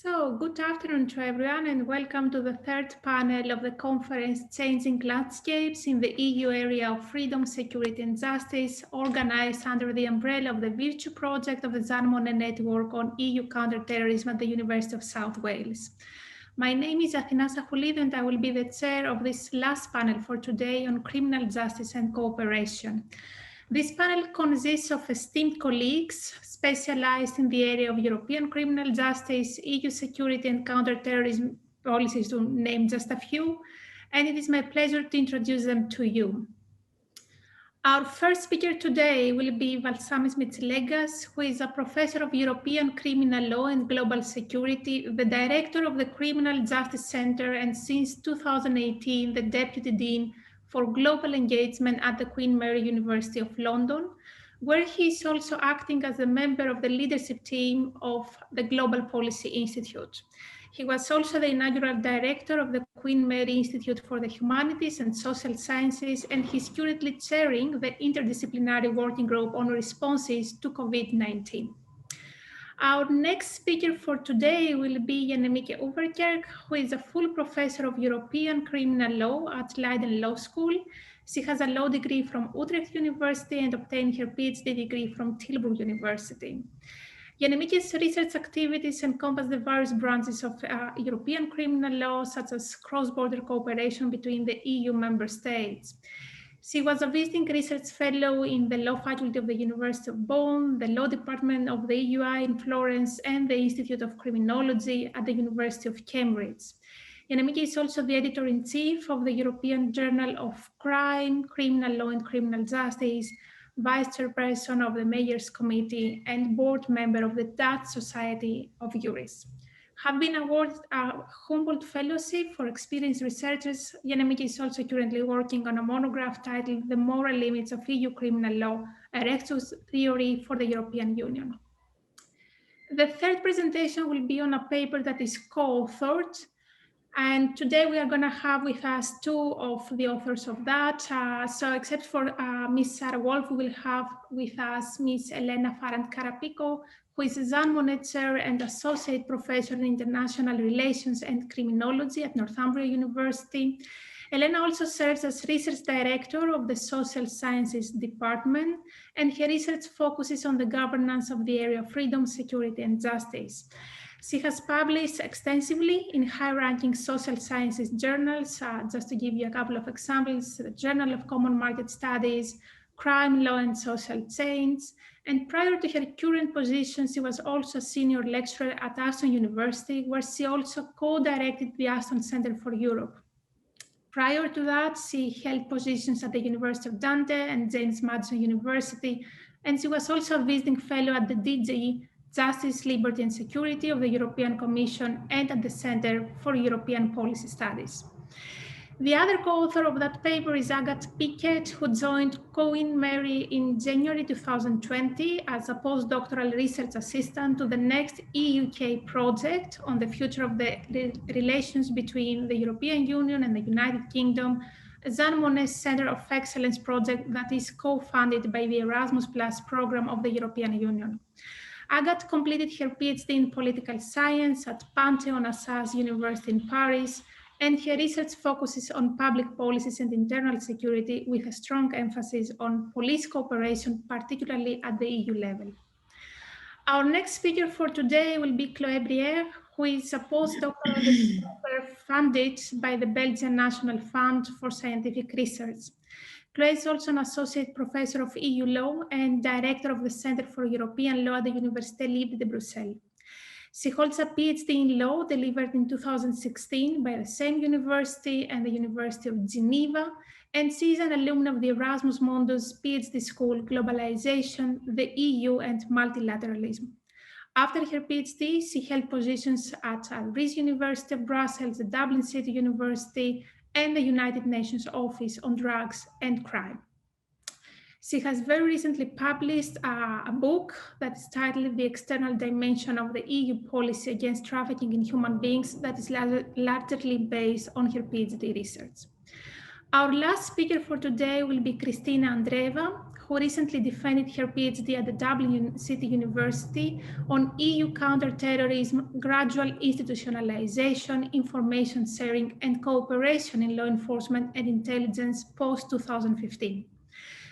So, good afternoon to everyone and welcome to the third panel of the conference Changing Landscapes in the EU Area of Freedom, Security and Justice, organized under the umbrella of the Virtue Project of the Jean Monnet Network on EU Counterterrorism at the University of South Wales. My name is Athina Sachoulidou and I will be the chair of this last panel for today on criminal justice and cooperation. This panel consists of esteemed colleagues specialized in the area of European criminal justice, EU security and counterterrorism policies, to name just a few, and it is my pleasure to introduce them to you. Our first speaker today will be Valsamis Mitsilegas, who is a professor of European criminal law and global security, the director of the Criminal Justice Center, and since 2018, the deputy dean for global engagement at the Queen Mary University of London, where he is also acting as a member of the leadership team of the Global Policy Institute. He was also the inaugural director of the Queen Mary Institute for the Humanities and Social Sciences, and he's currently chairing the interdisciplinary working group on responses to COVID-19. Our next speaker for today will be Jannemieke Ouwerkerk, who is a full professor of European criminal law at Leiden Law School. She has a law degree from Utrecht University and obtained her PhD degree from Tilburg University. Jannemiike's research activities encompass the various branches of European criminal law, such as cross-border cooperation between the EU member states. She was a visiting research fellow in the law faculty of the University of Bonn, the law department of the EUI in Florence, and the Institute of Criminology at the University of Cambridge. Jannemieke is also the editor-in-chief of the European Journal of Crime, Criminal Law and Criminal Justice, vice chairperson of the Mayors Committee, and board member of the Dutch Society of Jurists. Have been awarded a Humboldt Fellowship for Experienced Researchers, Jannemieke is also currently working on a monograph titled The Moral Limits of EU Criminal Law, a Rectus Theory for the European Union. The third presentation will be on a paper that is co-authored, and today we are going to have with us two of the authors of that. So except for Ms. Sarah Wolff, we will have with us Ms. Helena Farrand Carrapiço, who is a Jean Monnet Chair and Associate Professor in International Relations and Criminology at Northumbria University. Helena also serves as Research Director of the Social Sciences Department, and her research focuses on the governance of the area of freedom, security, and justice. She has published extensively in high-ranking social sciences journals, just to give you a couple of examples, the Journal of Common Market Studies, Crime, Law and Social Change, and prior to her current position, she was also a senior lecturer at Aston University, where she also co-directed the Aston Center for Europe. Prior to that, she held positions at the University of Dante and James Madison University, and she was also a visiting fellow at the DG Justice, Liberty and Security of the European Commission and at the Center for European Policy Studies. The other co-author of that paper is Agathe Piquet, who joined Queen Mary in January 2020 as a postdoctoral research assistant to the next EU-UK project on the future of the relations between the European Union and the United Kingdom, a Jean Monnet Center of Excellence project that is co-funded by the Erasmus Plus program of the European Union. Agathe completed her PhD in political science at Panthéon-Assas University in Paris, and her research focuses on public policies and internal security with a strong emphasis on police cooperation, particularly at the EU level. Our next speaker for today will be Chloé Brière, who is a postdoctoral researcher funded by the Belgian National Fund for Scientific Research. Chloé is also an associate professor of EU law and director of the Center for European Law at the Université Libre de Bruxelles. She holds a PhD in law delivered in 2016 by the same university and the University of Geneva, and she is an alumna of the Erasmus Mundus PhD School, Globalization, the EU and Multilateralism. After her PhD, she held positions at Rice University of Brussels, the Dublin City University, and the United Nations Office on Drugs and Crime. She has very recently published a book that is titled The External Dimension of the EU Policy Against Trafficking in Human Beings, that is largely based on her PhD research. Our last speaker for today will be Christina Andreeva, who recently defended her PhD at the Dublin City University on EU counterterrorism, gradual institutionalization, information sharing, and cooperation in law enforcement and intelligence post-2015.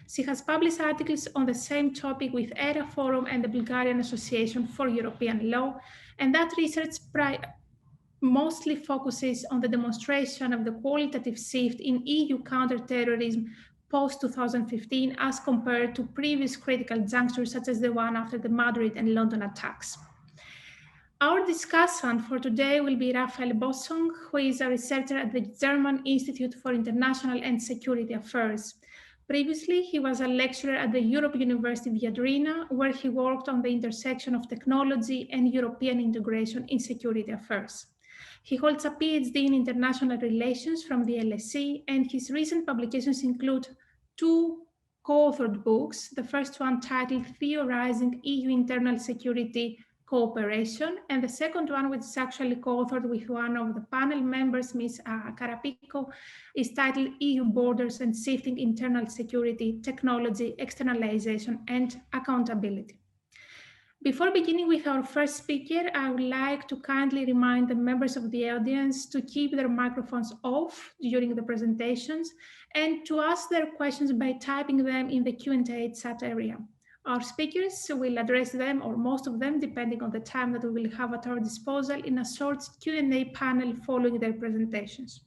She has published articles on the same topic with ERA Forum and the Bulgarian Association for European Law, and that research mostly focuses on the demonstration of the qualitative shift in EU counterterrorism post-2015 as compared to previous critical junctures such as the one after the Madrid and London attacks. Our discussant for today will be Raphael Bossong, who is a researcher at the German Institute for International and Security Affairs. Previously, he was a lecturer at the Europe University Viadrina, where he worked on the intersection of technology and European integration in security affairs. He holds a PhD in international relations from the LSE, and his recent publications include two co-authored books, the first one titled Theorizing EU Internal Security Cooperation, and the second one, which is actually co-authored with one of the panel members, Ms. Carrapiço, is titled EU Borders and Shifting Internal Security, Technology, Externalization, and Accountability. Before beginning with our first speaker, I would like to kindly remind the members of the audience to keep their microphones off during the presentations and to ask their questions by typing them in the Q&A chat area. Our speakers will address them, or most of them, depending on the time that we will have at our disposal, in a short Q&A panel following their presentations.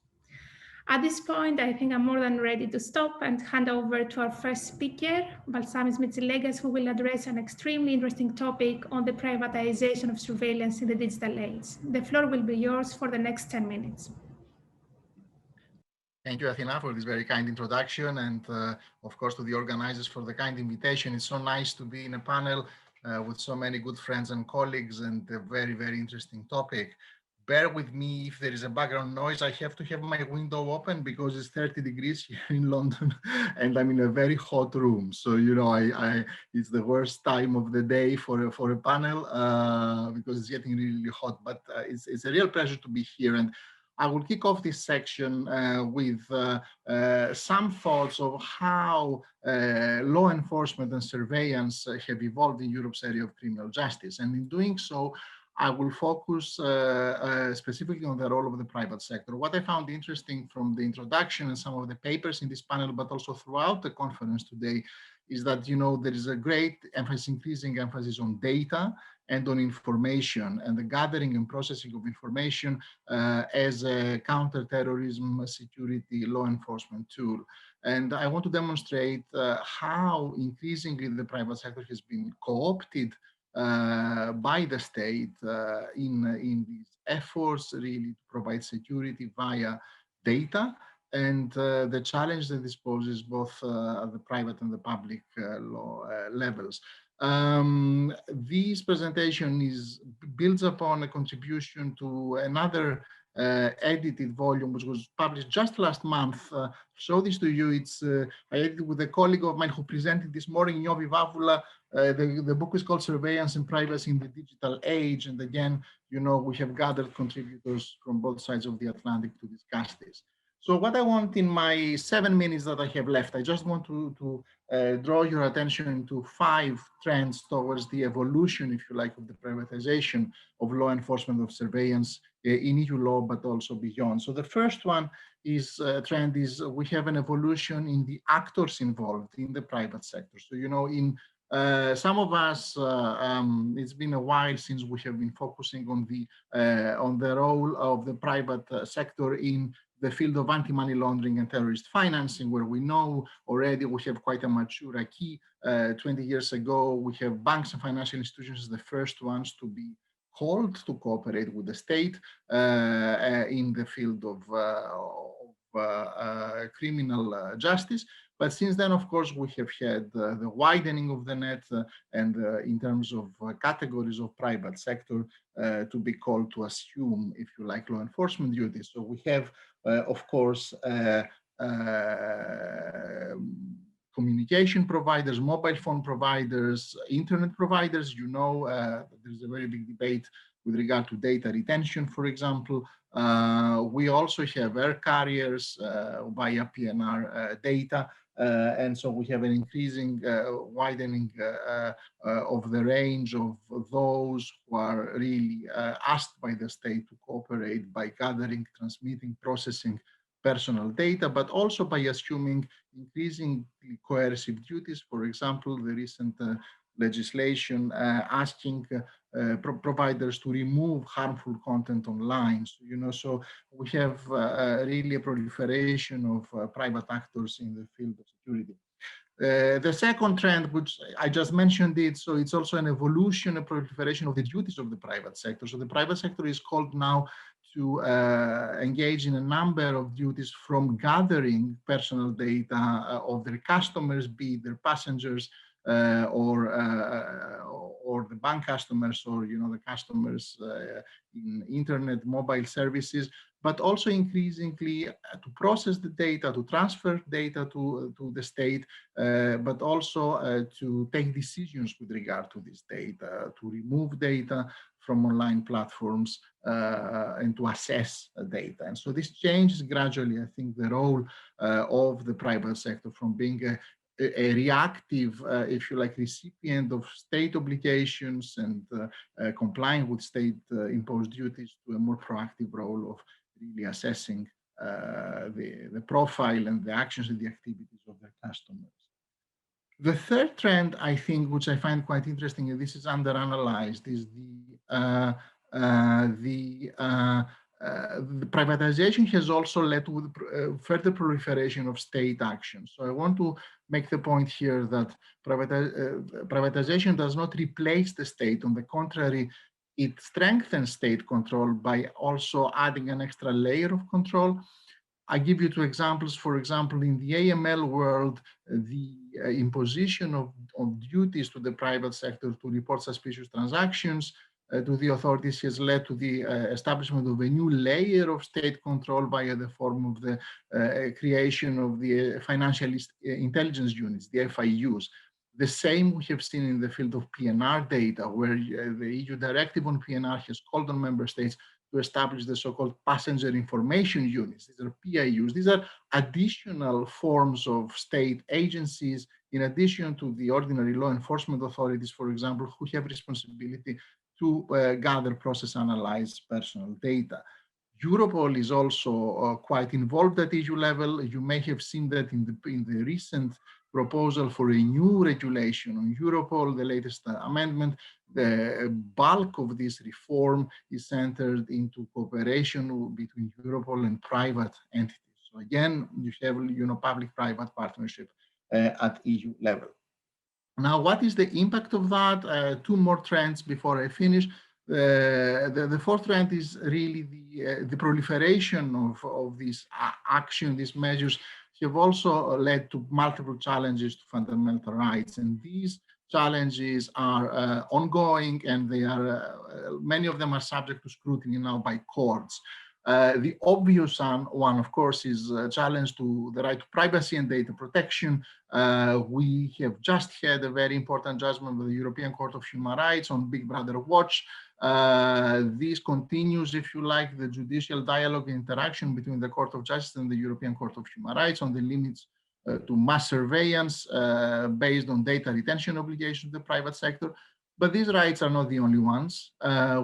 At this point, I think I'm more than ready to stop and hand over to our first speaker, Valsamis Mitsilegas, who will address an extremely interesting topic on the privatization of surveillance in the digital age. The floor will be yours for the next 10 minutes. Thank you, Athina, for this very kind introduction, and of course to the organizers for the kind invitation. It's so nice to be in a panel with so many good friends and colleagues, and a very, very interesting topic. Bear with me if there is a background noise. I have to have my window open because it's 30 degrees here in London and I'm in a very hot room. So, you know, it's the worst time of the day for a panel because it's getting really, really hot, but it's a real pleasure to be here. And I will kick off this section with some thoughts of how law enforcement and surveillance have evolved in Europe's area of criminal justice. And in doing so, I will focus specifically on the role of the private sector. What I found interesting from the introduction and some of the papers in this panel, but also throughout the conference today, is that, you know, there is a great emphasis, increasing emphasis on data and on information and the gathering and processing of information as a counterterrorism, security, law enforcement tool. And I want to demonstrate how increasingly the private sector has been co-opted by the state in these efforts really to provide security via data, and the challenge that this poses both at the private and the public law levels. This presentation builds upon a contribution to another edited volume, which was published just last month. Show this to you. It's I edited with a colleague of mine who presented this morning, Niovi Vavula. The book is called Surveillance and Privacy in the Digital Age. And again, you know, we have gathered contributors from both sides of the Atlantic to discuss this. So what I want in my 7 minutes that I have left, I just want to draw your attention to 5 trends towards the evolution, if you like, of the privatization of law enforcement, of surveillance in EU law, but also beyond. So the first one is trend is we have an evolution in the actors involved in the private sector. So, you know, in some of us, it's been a while since we have been focusing on the role of the private sector in the field of anti-money laundering and terrorist financing, where we know already we have quite a mature acquis. 20 years ago, we have banks and financial institutions as the first ones to be called to cooperate with the state in the field of criminal justice. But since then, of course, we have had the widening of the net and in terms of categories of private sector to be called to assume, if you like, law enforcement duties. So we have, of course, communication providers, mobile phone providers, internet providers. You know, there's a very big debate with regard to data retention, for example. We also have air carriers via PNR data. And so we have an increasing widening of the range of those who are really asked by the state to cooperate by gathering, transmitting, processing personal data, but also by assuming increasingly coercive duties. For example, the recent legislation asking providers to remove harmful content online. So, so we have really a proliferation of private actors in the field of security. The second trend, which I just mentioned it, so it's also an evolution, a proliferation of the duties of the private sector. So the private sector is called now to engage in a number of duties, from gathering personal data of their customers, be it their passengers, or the bank customers, or the customers in internet, mobile services, but also increasingly to process the data, to transfer data to the state, but also to take decisions with regard to this data, to remove data from online platforms, and to assess data. And so this changes gradually, I think, the role of the private sector from being a reactive, if you like, recipient of state obligations and complying with state imposed duties, to a more proactive role of really assessing the profile and the actions and the activities of their customers. The third trend, I think, which I find quite interesting, and this is underanalyzed, is the privatization has also led to further proliferation of state action. So I want to make the point here that privatization does not replace the state. On the contrary, it strengthens state control by also adding an extra layer of control. I give you two examples. For example, in the AML world, the imposition of duties to the private sector to report suspicious transactions to the authorities has led to the establishment of a new layer of state control via the form of the creation of the financial intelligence units, the FIUs. The same we have seen in the field of PNR data, where the EU directive on PNR has called on member states to establish the so-called passenger information units. These are PIUs. These are additional forms of state agencies, in addition to the ordinary law enforcement authorities, for example, who have responsibility to gather, process, analyze personal data. Europol is also quite involved at EU level. You may have seen that in the recent proposal for a new regulation on Europol, the latest amendment. The bulk of this reform is centered into cooperation between Europol and private entities. So again, you have public-private partnership at EU level. Now, what is the impact of that? Two more trends before I finish. The fourth trend is really the proliferation of this action, these measures have also led to multiple challenges to fundamental rights. And these challenges are ongoing, and they are many of them are subject to scrutiny now by courts. The obvious one, of course, is a challenge to the right to privacy and data protection. We have just had a very important judgment of the European Court of Human Rights on Big Brother Watch. This continues, if you like, the judicial dialogue and interaction between the Court of Justice and the European Court of Human Rights on the limits to mass surveillance based on data retention obligations of the private sector. But these rights are not the only ones.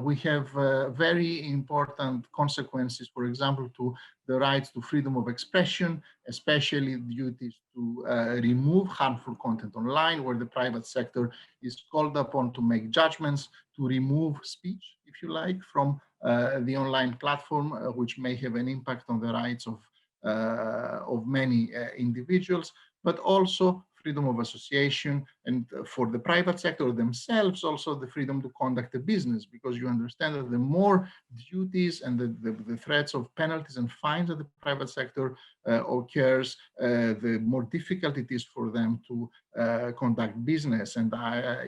We have very important consequences, for example, to the rights to freedom of expression, especially duties to remove harmful content online, where the private sector is called upon to make judgments, to remove speech, if you like, from the online platform, which may have an impact on the rights of many individuals, but also freedom of association, and for the private sector themselves, also the freedom to conduct a business, because you understand that the more duties and the threats of penalties and fines that the private sector occurs, the more difficult it is for them to conduct business. And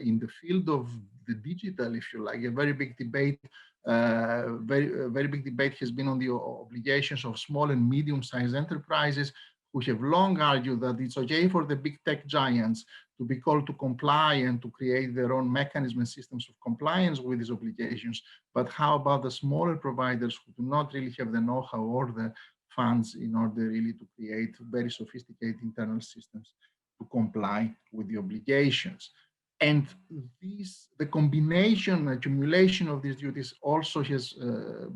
in the field of the digital, if you like, a very big debate very big debate has been on the obligations of small and medium-sized enterprises who have long argued that it's okay for the big tech giants to be called to comply and to create their own mechanisms and systems of compliance with these obligations. But how about the smaller providers who do not really have the know-how or the funds in order really to create very sophisticated internal systems to comply with the obligations? And the combination, accumulation of these duties also has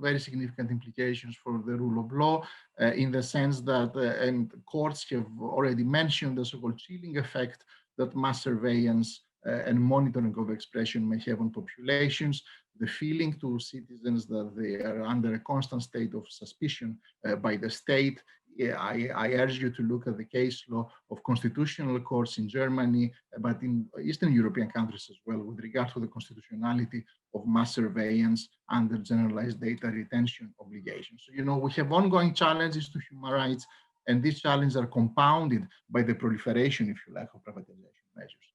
very significant implications for the rule of law in the sense that, and courts have already mentioned the so-called chilling effect that mass surveillance and monitoring of expression may have on populations, the feeling to citizens that they are under a constant state of suspicion by the state. I urge you to look at the case law of constitutional courts in Germany, but in Eastern European countries as well, with regard to the constitutionality of mass surveillance under generalized data retention obligations. So, you know, we have ongoing challenges to human rights, and these challenges are compounded by the proliferation, if you like, of privatization measures.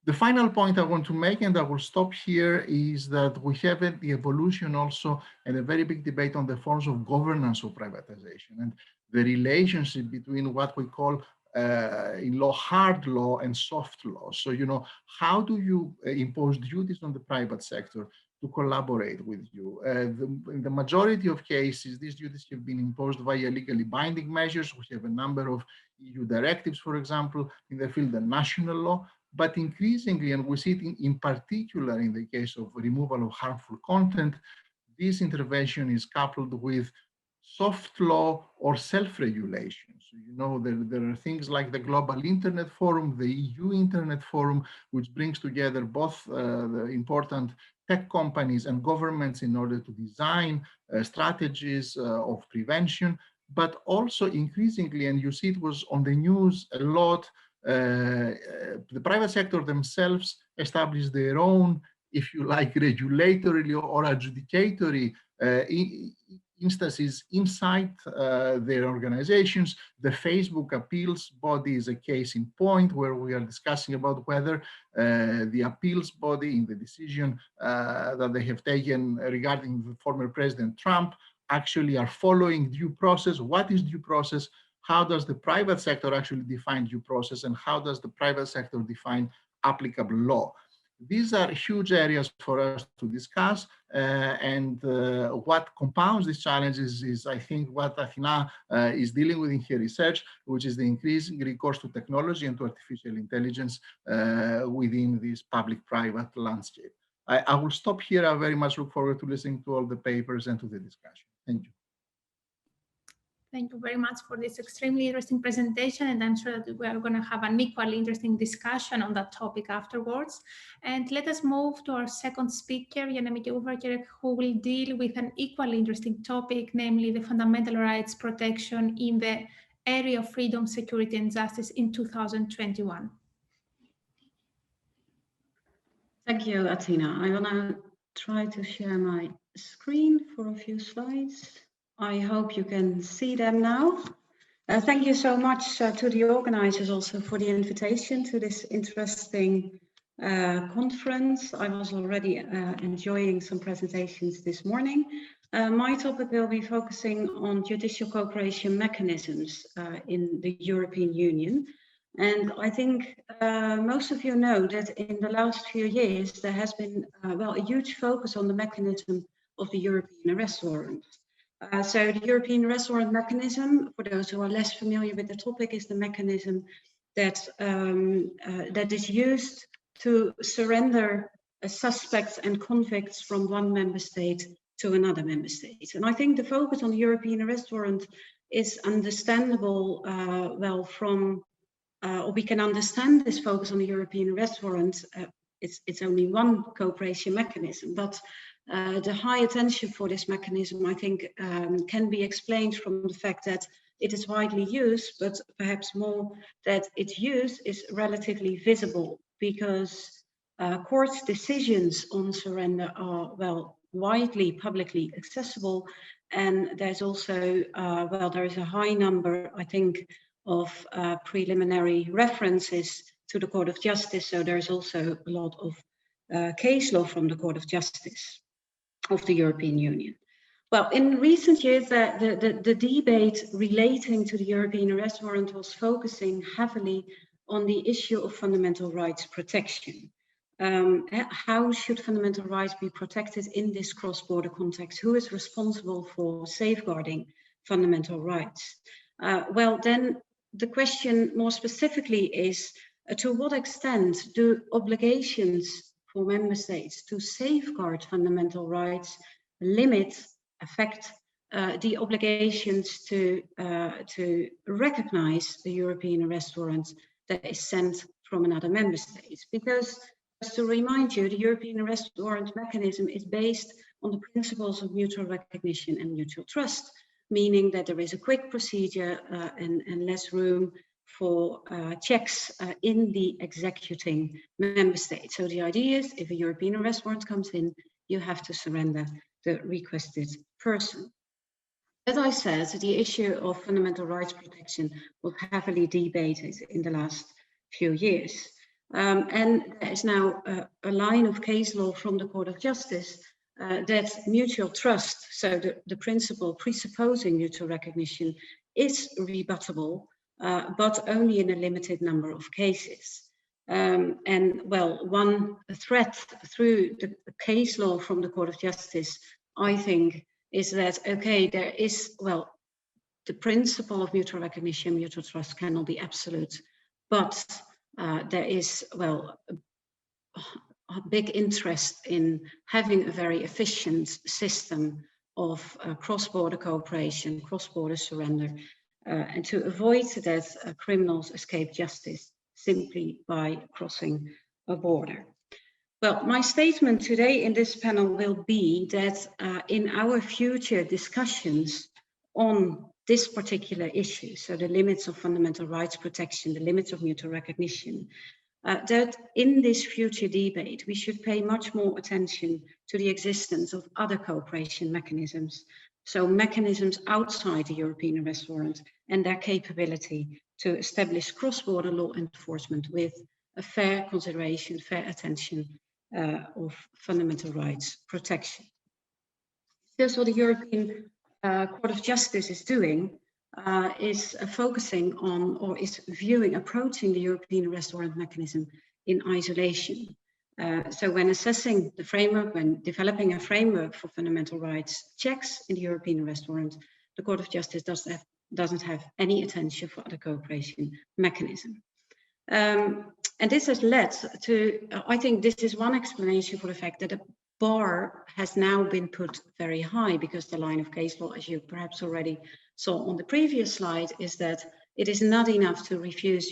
The final point I want to make, and I will stop here, is that we have the evolution also and a very big debate on the forms of governance of privatization and the relationship between what we call in law, hard law and soft law. So, you know, how do you impose duties on the private sector to collaborate with you? In the majority of cases, these duties have been imposed via legally binding measures. We have a number of EU directives, for example, in the field of national law. But increasingly, and we see it in particular in the case of removal of harmful content, this intervention is coupled with soft law or self-regulation. So, you know, there are things like the Global Internet Forum, the EU Internet Forum, which brings together both the important tech companies and governments in order to design strategies of prevention, but also increasingly, and you see it was on the news a lot, the private sector themselves establish their own, if you like, regulatory or adjudicatory instances inside their organizations. The Facebook appeals body is a case in point where we are discussing about whether the appeals body in the decision that they have taken regarding the former President Trump actually are following due process. What is due process? How does the private sector actually define due process, and how does the private sector define applicable law? These are huge areas for us to discuss, and what compounds these challenges is, I think, what Athina is dealing with in her research, which is the increasing recourse to technology and to artificial intelligence within this public-private landscape. I will stop here. I very much look forward to listening to all the papers and to the discussion. Thank you. Thank you very much for this extremely interesting presentation, and I'm sure that we are going to have an equally interesting discussion on that topic afterwards. And let us move to our second speaker, Jannemieke Ouwerkerk, who will deal with an equally interesting topic, namely the fundamental rights protection in the area of freedom, security, and justice in 2021. Thank you, Athina. I will now try to share my screen for a few slides. I hope you can see them now. Thank you so much to the organizers also for the invitation to this interesting conference. I was already enjoying some presentations this morning. My topic will be focusing on judicial cooperation mechanisms in the European Union. And I think most of you know that in the last few years, there has been a huge focus on the mechanism of the European arrest warrant. So the European arrest warrant mechanism, for those who are less familiar with the topic, is the mechanism that, that is used to surrender suspects and convicts from one member state to another member state. And I think the focus on the European arrest warrant is understandable, or we can understand this focus on the European arrest warrant. It's only one cooperation mechanism, but the high attention for this mechanism, I think, can be explained from the fact that it is widely used, but perhaps more that its use is relatively visible, because courts' decisions on surrender are, widely publicly accessible. And there's also, there is a high number, I think, of preliminary references to the Court of Justice. So there's also a lot of case law from the Court of Justice of the European Union. Well, in recent years, the debate relating to the European arrest warrant was focusing heavily on the issue of fundamental rights protection. How should fundamental rights be protected in this cross-border context? Who is responsible for safeguarding fundamental rights? Well, then the question more specifically is, to what extent do obligations for member states to safeguard fundamental rights affect the obligations to recognize the European arrest warrant that is sent from another member state? Because, just to remind you, the European arrest warrant mechanism is based on the principles of mutual recognition and mutual trust, meaning that there is a quick procedure and less room for checks in the executing member state. So the idea is, if a European arrest warrant comes in, you have to surrender the requested person. As I said, the issue of fundamental rights protection was heavily debated in the last few years. And there is now a line of case law from the Court of Justice that mutual trust, so the principle presupposing mutual recognition, is rebuttable, but only in a limited number of cases. And well, one threat through the case law from the Court of Justice, I think, is that, okay, there is, well, the principle of mutual recognition, mutual trust cannot be absolute, but there is, well, a big interest in having a very efficient system of cross-border cooperation, cross-border surrender, and to avoid that criminals escape justice simply by crossing a border. Well, my statement today in this panel will be that in our future discussions on this particular issue, so the limits of fundamental rights protection, the limits of mutual recognition, that in this future debate, we should pay much more attention to the existence of other cooperation mechanisms, so mechanisms outside the European arrest warrant and their capability to establish cross-border law enforcement with a fair consideration, fair attention of fundamental rights protection. That's what the European Court of Justice is doing, is focusing on, or is approaching the European arrest warrant mechanism in isolation. So when assessing the framework, when developing a framework for fundamental rights checks in the European arrest warrant, the Court of Justice doesn't have any attention for other cooperation mechanism. And this has led to, I think this is one explanation for the fact that the bar has now been put very high, because the line of case law, as you perhaps already saw on the previous slide, is that it is not enough to refuse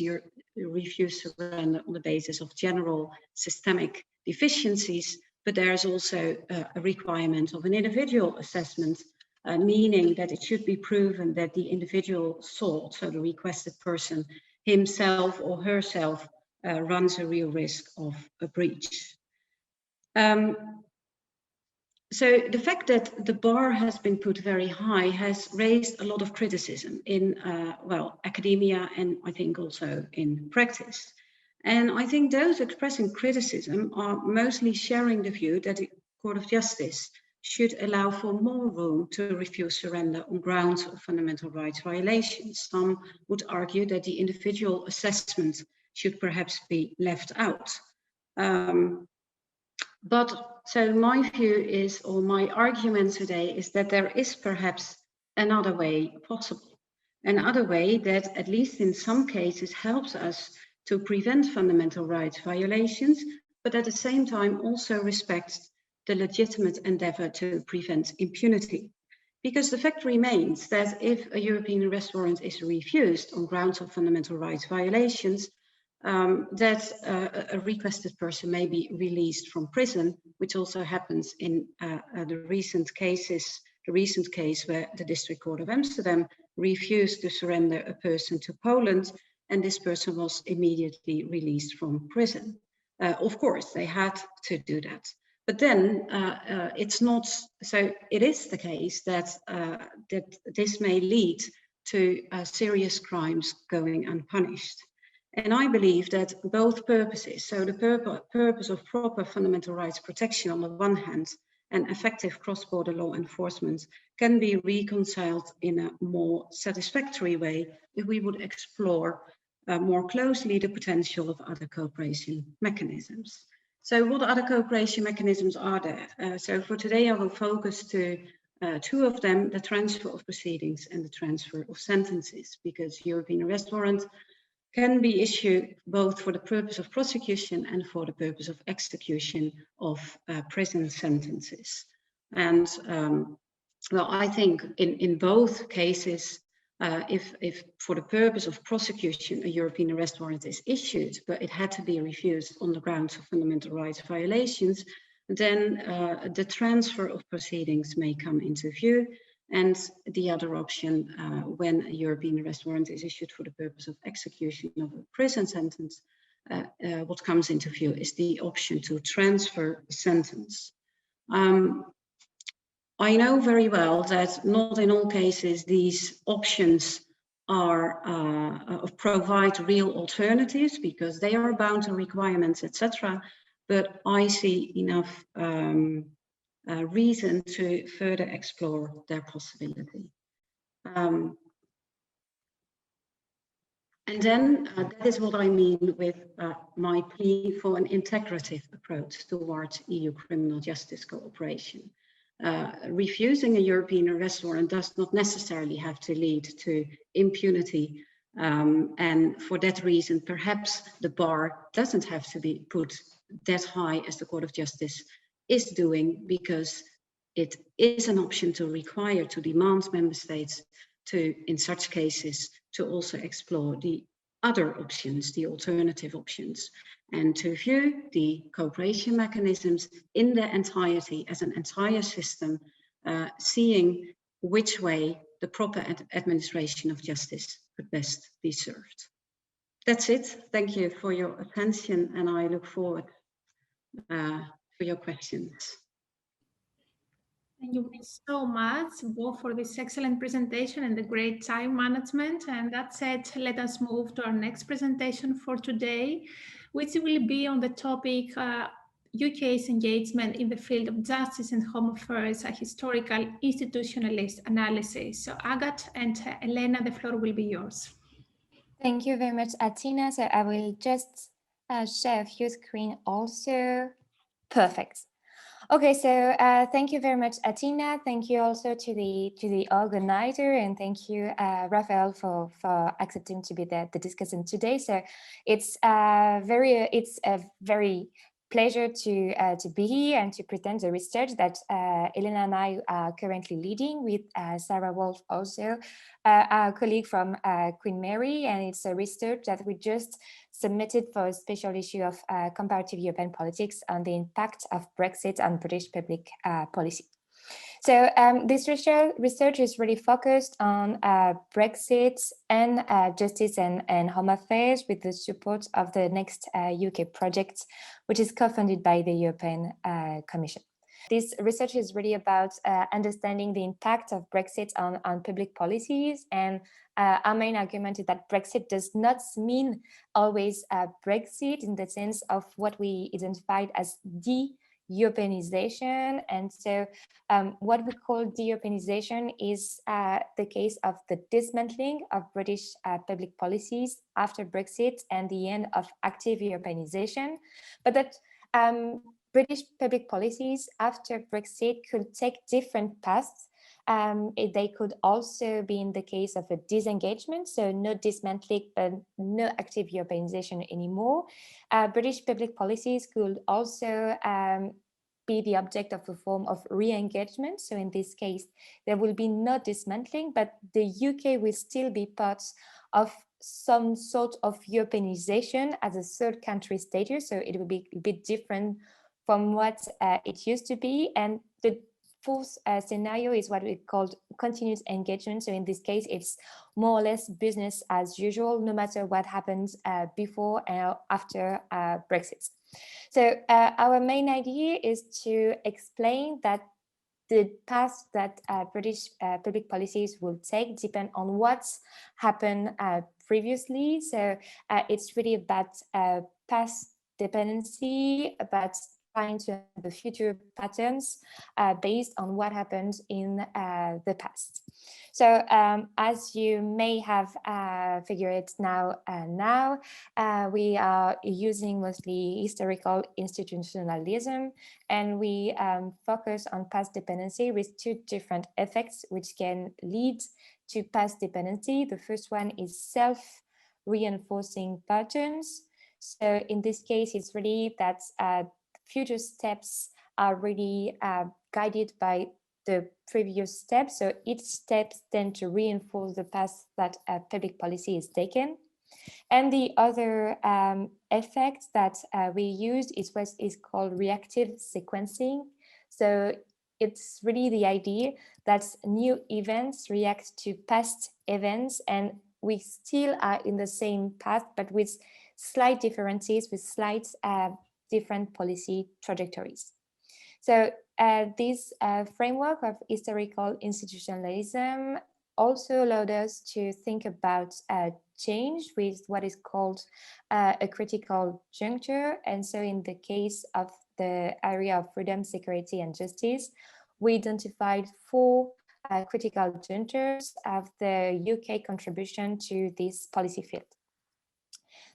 surrender on the basis of general systemic deficiencies, but there is also a requirement of an individual assessment, meaning that it should be proven that the individual sought, so the requested person himself or herself, runs a real risk of a breach. So the fact that the bar has been put very high has raised a lot of criticism in, well, academia, and I think also in practice. And I think those expressing criticism are mostly sharing the view that the Court of Justice should allow for more room to refuse surrender on grounds of fundamental rights violations. Some would argue that the individual assessment should perhaps be left out. So my view is, or my argument today is, that there is perhaps another way possible. Another way that, at least in some cases, helps us to prevent fundamental rights violations, but at the same time also respects the legitimate endeavor to prevent impunity. Because the fact remains that if a European arrest warrant is refused on grounds of fundamental rights violations, that a requested person may be released from prison, which also happens in the recent case where the District Court of Amsterdam refused to surrender a person to Poland, and this person was immediately released from prison. Of course, they had to do that. But then it's not, so it is the case that, that this may lead to serious crimes going unpunished. And I believe that both purposes, so the purpose of proper fundamental rights protection on the one hand, and effective cross-border law enforcement can be reconciled in a more satisfactory way if we would explore more closely the potential of other cooperation mechanisms. So what other cooperation mechanisms are there? So for today, I will focus to two of them, the transfer of proceedings and the transfer of sentences, because European arrest warrant can be issued both for the purpose of prosecution and for the purpose of execution of prison sentences. And well, I think in both cases, if for the purpose of prosecution a European arrest warrant is issued, but it had to be refused on the grounds of fundamental rights violations, then the transfer of proceedings may come into view. And the other option, when a European arrest warrant is issued for the purpose of execution of a prison sentence, what comes into view is the option to transfer a sentence. I know very well that not in all cases these options are provide real alternatives, because they are bound to requirements, etc. But I see enough reason to further explore their possibility. And then that is what I mean with my plea for an integrative approach towards EU criminal justice cooperation. Refusing a European arrest warrant does not necessarily have to lead to impunity. And for that reason, perhaps the bar doesn't have to be put that high as the Court of Justice is doing, because it is an option to require, to demand member states to, in such cases, to also explore the other options, the alternative options, and to view the cooperation mechanisms in their entirety as an entire system, seeing which way the proper administration of justice could best be served. That's it. Thank you for your attention, and I look forward for your questions. Thank you so much, both for this excellent presentation and the great time management. And that said, let us move to our next presentation for today, which will be on the topic UK's engagement in the field of justice and home affairs, a historical institutionalist analysis. So Agathe and Helena, the floor will be yours. Thank you very much, Athina. So I will just share a few screens also. Perfect. Okay, so thank you very much, Athina. Thank you also to the organizer, and thank you, Raphael, for accepting to be the discussant today. So it's a very pleasure to be here and to present the research that Helena and I are currently leading with Sarah Wolff, also our colleague from Queen Mary, and it's a research that we just submitted for a special issue of Comparative European Politics on the impact of Brexit on British public policy. So this research is really focused on Brexit and justice and home affairs, with the support of the Next UK project, which is co-funded by the European Commission. This research is really about understanding the impact of Brexit on public policies, and our main argument is that Brexit does not mean always Brexit in the sense of what we identified as de-Europeanization. And so what we call de-Europeanization is the case of the dismantling of British public policies after Brexit and the end of active Europeanization, but that British public policies after Brexit could take different paths. They could also be in the case of a disengagement, so no dismantling, but no active Europeanization anymore. British public policies could also be the object of a form of re-engagement. So in this case, there will be no dismantling, but the UK will still be part of some sort of Europeanization as a third country status. So it will be a bit different from what it used to be. And the fourth scenario is what we call continuous engagement. So in this case, it's more or less business as usual, no matter what happens before and after Brexit. So our main idea is to explain that the path that British public policies will take depend on what's happened previously. So it's really about path dependency, about trying to the future patterns based on what happened in the past. So as you may have figured now, we are using mostly historical institutionalism, and we focus on past dependency with two different effects which can lead to past dependency. The first one is self-reinforcing patterns. So in this case, it's really that future steps are really guided by the previous steps. So each step tends to reinforce the path that public policy is taken. And the other effect that we used is what is called reactive sequencing. So it's really the idea that new events react to past events, and we still are in the same path, but with slight differences, with slight different policy trajectories. So this framework of historical institutionalism also allowed us to think about change with what is called a critical juncture. And so in the case of the area of freedom, security, and justice, we identified 4 critical junctures of the UK contribution to this policy field.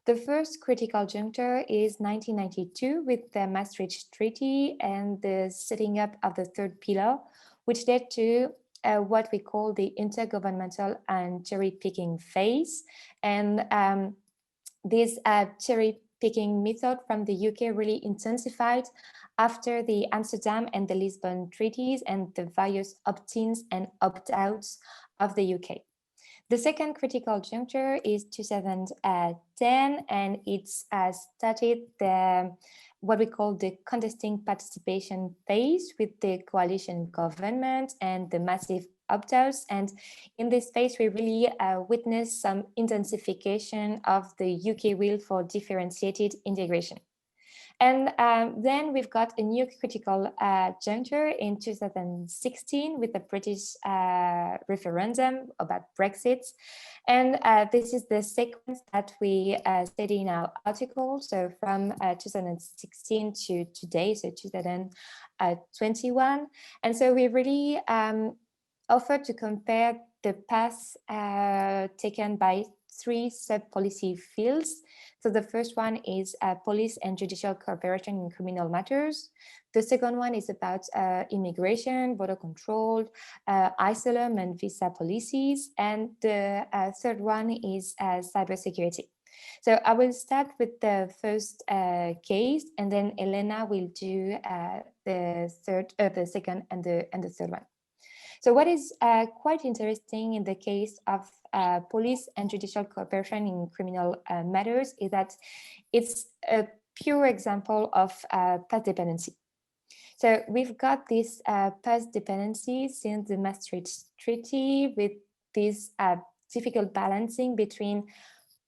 The first critical juncture is 1992 with the Maastricht Treaty and the setting up of the third pillar, which led to what we call the intergovernmental and cherry-picking phase. And this cherry-picking method from the UK really intensified after the Amsterdam and the Lisbon treaties and the various opt-ins and opt-outs of the UK. The second critical juncture is 2010, and it's started what we call the contesting participation phase with the coalition government and the massive opt-outs. And in this phase, we really witnessed some intensification of the UK will for differentiated integration. And then we've got a new critical juncture in 2016 with the British referendum about Brexit. And this is the sequence that we study in our article. So from 2016 to today, so 2021. And so we really offered to compare the path taken by 3 sub-policy fields. So the first one is police and judicial cooperation in criminal matters. The second one is about immigration, border control, asylum and visa policies. And the third one is cybersecurity. So I will start with the first case, and then Helena will do the second and the third one. So what is quite interesting in the case of police and judicial cooperation in criminal matters is that it's a pure example of past dependency. So we've got this past dependency since the Maastricht Treaty with this difficult balancing between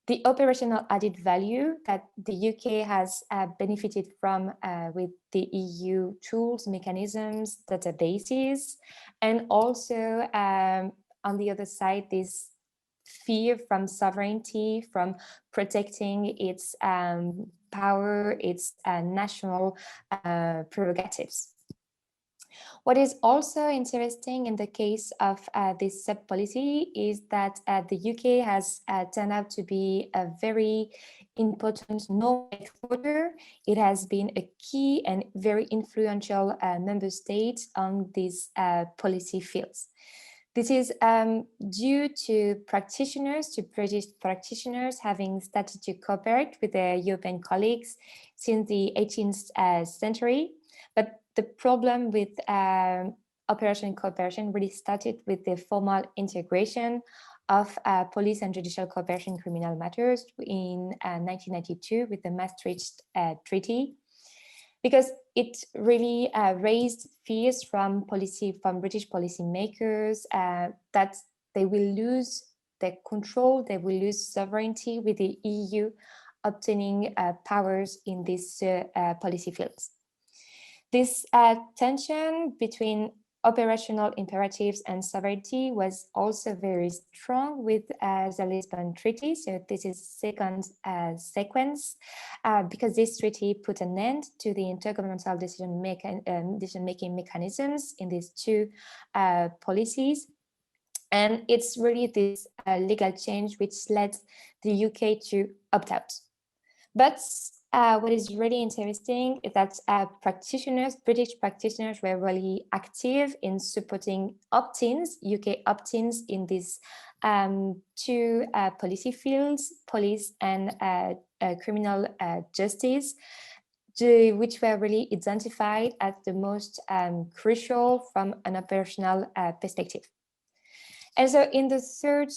the operational added value that the UK has benefited from with the EU tools, mechanisms, databases, and also on the other side, this fear from sovereignty, from protecting its power, its national prerogatives. What is also interesting in the case of this sub-policy is that the UK has turned out to be a very important norm exporter. It has been a key and very influential member state on these policy fields. This is due to practitioners, to British practitioners having started to cooperate with their European colleagues since the 18th century. But the problem with operation cooperation really started with the formal integration of police and judicial cooperation in criminal matters in 1992 with the Maastricht Treaty, because it really raised fears from British policymakers that they will lose their control, they will lose sovereignty with the EU obtaining powers in these policy fields. This tension between operational imperatives and sovereignty was also very strong with the Lisbon Treaty. So this is second sequence, because this treaty put an end to the intergovernmental decision-making mechanisms in these two policies. And it's really this legal change which led the UK to opt out. But what is really interesting is that British practitioners were really active in supporting opt-ins, UK opt-ins in these two policy fields, police and criminal justice, which were really identified as the most crucial from an operational perspective. And so in the third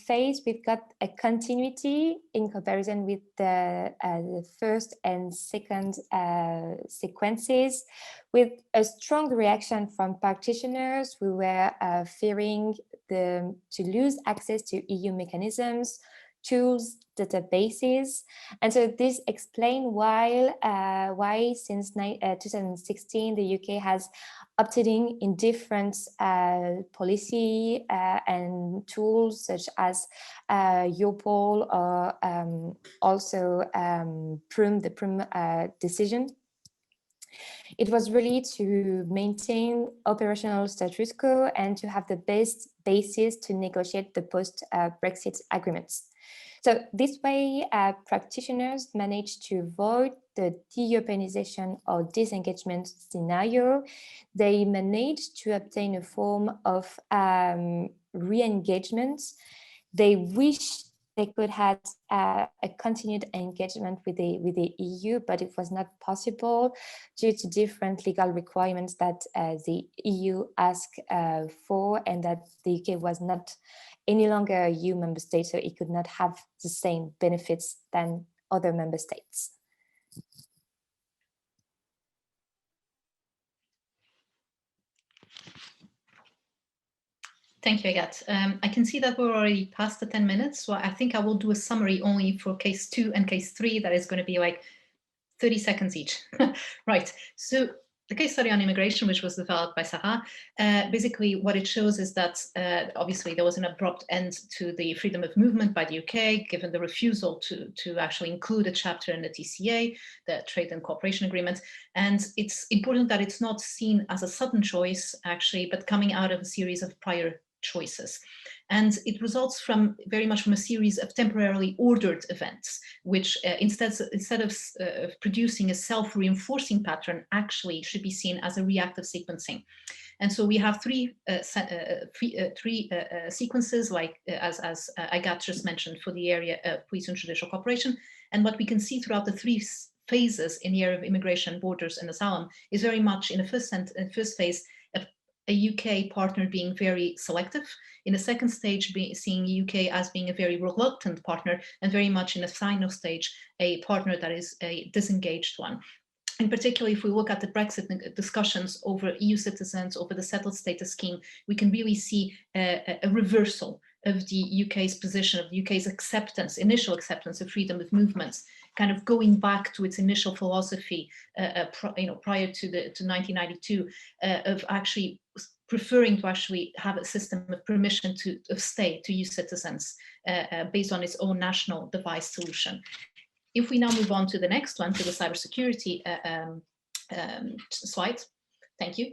phase, we've got a continuity in comparison with the first and second sequences, with a strong reaction from practitioners who were fearing to lose access to EU mechanisms, tools, databases. And so this explains why since 2016, the UK has opted in different policy and tools such as Europol or also the Prüm decision. It was really to maintain operational status quo and to have the best basis to negotiate the post-Brexit agreements. So this way, practitioners managed to avoid the de-Europeanization or disengagement scenario. They managed to obtain a form of re-engagement. They wish they could have a continued engagement with the EU, but it was not possible due to different legal requirements that the EU asked for, and that the UK was not any longer a EU member state, so it could not have the same benefits than other member states. Thank you, Agathe. I can see that we're already past the 10 minutes, so I think I will do a summary only for case 2 and case 3. That is going to be like 30 seconds each. Right, so the case study on immigration, which was developed by Sarah, basically what it shows is that obviously there was an abrupt end to the freedom of movement by the UK, given the refusal to actually include a chapter in the TCA, the Trade and Cooperation Agreement. And it's important that it's not seen as a sudden choice, actually, but coming out of a series of prior choices. And it results very much from a series of temporarily ordered events, which instead of producing a self-reinforcing pattern, actually should be seen as a reactive sequencing. And so we have three sequences, like as Agathe just mentioned, for the area of police and judicial cooperation. And what we can see throughout the three phases in the area of immigration, borders, and asylum is very much in the first phase a UK partner being very selective, in the second stage seeing UK as being a very reluctant partner, and very much in the final stage a partner that is a disengaged one. And particularly if we look at the Brexit discussions over EU citizens, over the settled status scheme, we can really see a reversal of the UK's position, of the UK's acceptance, initial acceptance of freedom of movements, kind of going back to its initial philosophy, prior to 1992, of actually preferring to actually have a system of permission of stay to EU citizens based on its own national device solution. If we now move on to the next one, to the cybersecurity slide, thank you.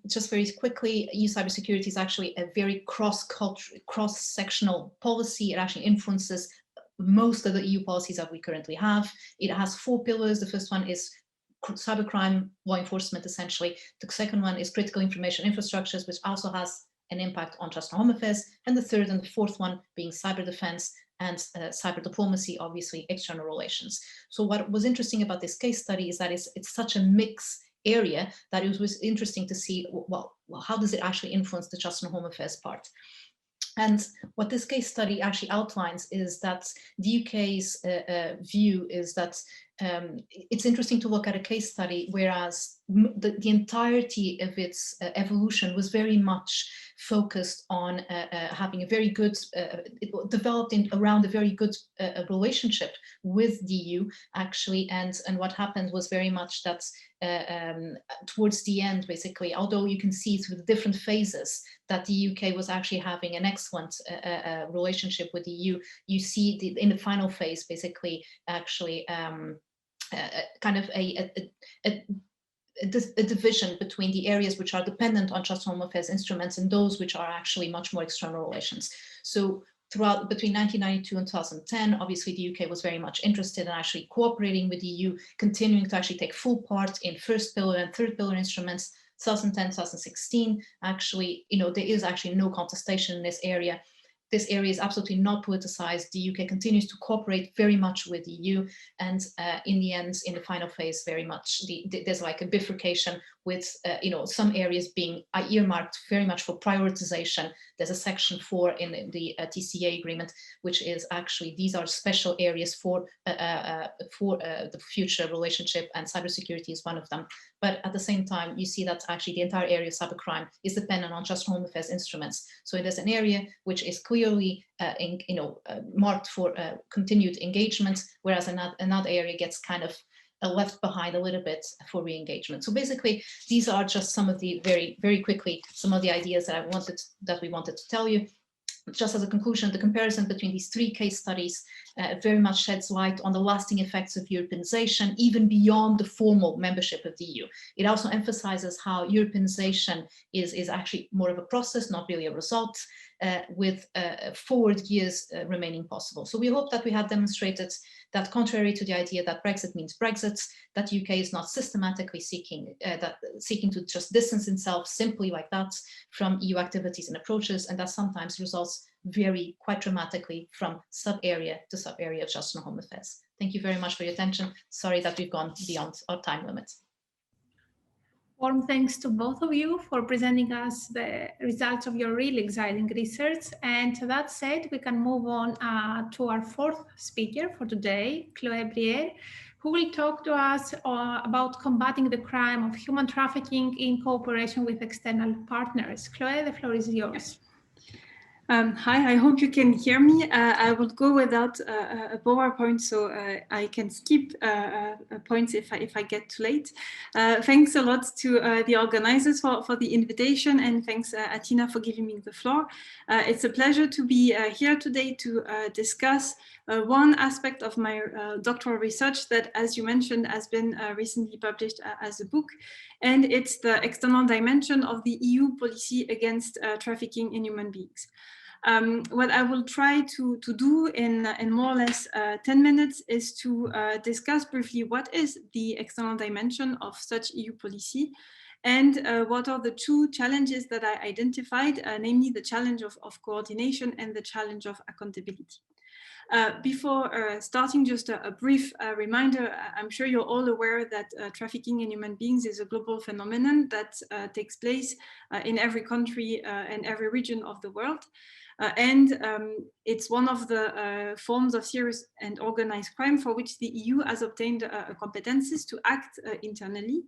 Just very quickly, EU cybersecurity is actually a very cross-sectional policy. It actually influences most of the EU policies that we currently have. It has 4 pillars. The first one is cybercrime law enforcement, essentially. The second one is critical information infrastructures, which also has an impact on trust and home affairs. And the third and the fourth one being cyber defense and cyber diplomacy, obviously external relations. So what was interesting about this case study is that it's such a mixed area that it was interesting to see, well, how does it actually influence the trust and home affairs part? And what this case study actually outlines is that the UK's view is that it's interesting to look at a case study, whereas the entirety of its evolution was very much focused on having a very good, it developed around a very good relationship with the EU, actually, and what happened was very much that towards the end, basically, although you can see through the different phases that the UK was actually having an excellent relationship with the EU, you see in the final phase, basically, actually, kind of a division between the areas which are dependent on just home affairs instruments and those which are actually much more external relations. So throughout between 1992 and 2010, obviously the UK was very much interested in actually cooperating with the EU, continuing to actually take full part in first pillar and third pillar instruments. 2010, 2016, actually, there is actually no contestation in this area. This area is absolutely not politicized. The UK continues to cooperate very much with the EU, and in the end, in the final phase, very much there's like a bifurcation with some areas being earmarked very much for prioritization. There's a section 4 in the TCA agreement, which is actually these are special areas for the future relationship, and cybersecurity is one of them. But at the same time, you see that actually the entire area of cybercrime is dependent on just home affairs instruments. So it is an area which is clearly marked for continued engagement, whereas another area gets kind of left behind a little bit for re-engagement. So basically, these are just some of the very quickly some of the ideas that we wanted to tell you. Just as a conclusion, the comparison between these 3 case studies very much sheds light on the lasting effects of Europeanization, even beyond the formal membership of the EU. It also emphasizes how Europeanization is actually more of a process, not really a result, with forward years remaining possible. So we hope that we have demonstrated that, contrary to the idea that Brexit means Brexit, that UK is not systematically seeking to just distance itself simply like that from EU activities and approaches, and that sometimes results vary quite dramatically from sub-area to sub-area of justice and home affairs. Thank you very much for your attention. Sorry that we've gone beyond our time limit. Warm thanks to both of you for presenting us the results of your really exciting research. And that said, we can move on to our 4th speaker for today, Chloé Brière, who will talk to us about combating the crime of human trafficking in cooperation with external partners. Chloé, the floor is yours. Hi, I hope you can hear me. I will go without a PowerPoint, so I can skip points if I get too late. Thanks a lot to the organizers for the invitation, and thanks Athina for giving me the floor. It's a pleasure to be here today to discuss one aspect of my doctoral research that, as you mentioned, has been recently published as a book, and it's the external dimension of the EU policy against trafficking in human beings. What I will try to do in more or less 10 minutes is to discuss briefly what is the external dimension of such EU policy, and what are the 2 challenges that I identified, namely the challenge of coordination and the challenge of accountability. Before starting, just a brief reminder, I'm sure you're all aware that trafficking in human beings is a global phenomenon that takes place in every country and every region of the world. It's one of the forms of serious and organized crime for which the EU has obtained competences to act internally.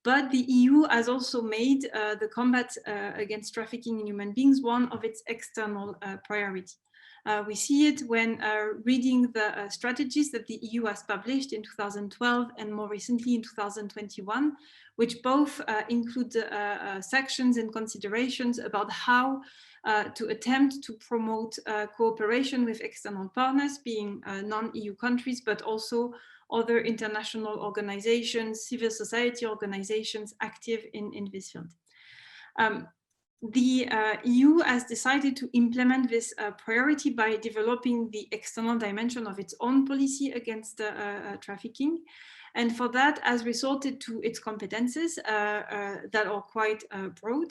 But the EU has also made the combat against trafficking in human beings one of its external priorities. We see it when reading the strategies that the EU has published in 2012 and more recently in 2021, which both include sections and considerations about how to attempt to promote cooperation with external partners, being non-EU countries, but also other international organizations, civil society organizations active in this field. The EU has decided to implement this priority by developing the external dimension of its own policy against trafficking. And for that has resorted to its competences that are quite broad.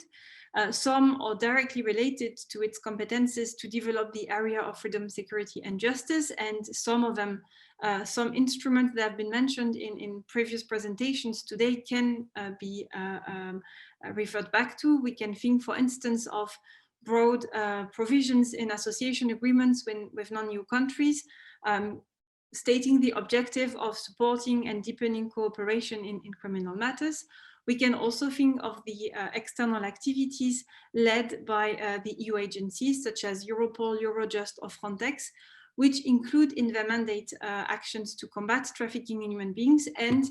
Some are directly related to its competences to develop the area of freedom, security, and justice, and some of them, some instruments that have been mentioned in previous presentations today can be referred back to. We can think, for instance, of broad provisions in association agreements with non-EU countries, stating the objective of supporting and deepening cooperation in criminal matters. We can also think of the external activities led by the EU agencies such as Europol, Eurojust or Frontex, which include in their mandate actions to combat trafficking in human beings and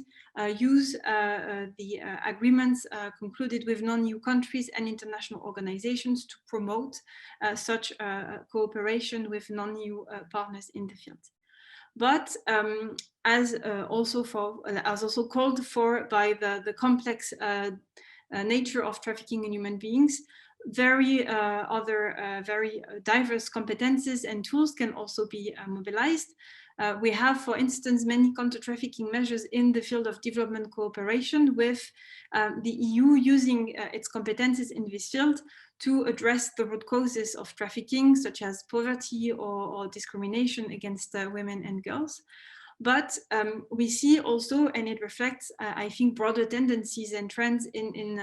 use the agreements concluded with non-EU countries and international organizations to promote such cooperation with non-EU partners in the field. But as also called for by the complex nature of trafficking in human beings, very diverse competences and tools can also be mobilized. We have, for instance, many counter-trafficking measures in the field of development cooperation, with the EU using its competences in this field to address the root causes of trafficking, such as poverty or discrimination against women and girls. But we see also, and it reflects, I think, broader tendencies and trends in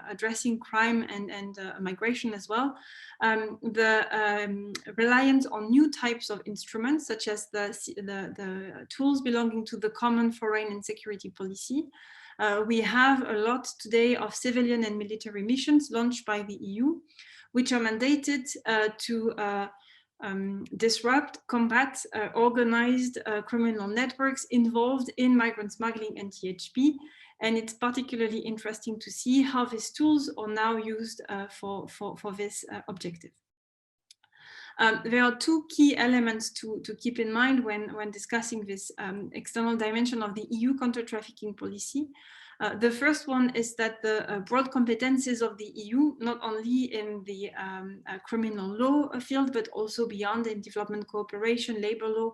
addressing crime and migration as well. The reliance on new types of instruments, such as the tools belonging to the common foreign and security policy. We have a lot today of civilian and military missions launched by the EU, which are mandated to disrupt, combat organized criminal networks involved in migrant smuggling and THP. And it's particularly interesting to see how these tools are now used for this objective. There are two key elements to keep in mind when discussing this external dimension of the EU counter-trafficking policy. The first one is that the broad competences of the EU, not only in the criminal law field, but also beyond in development cooperation, labor law,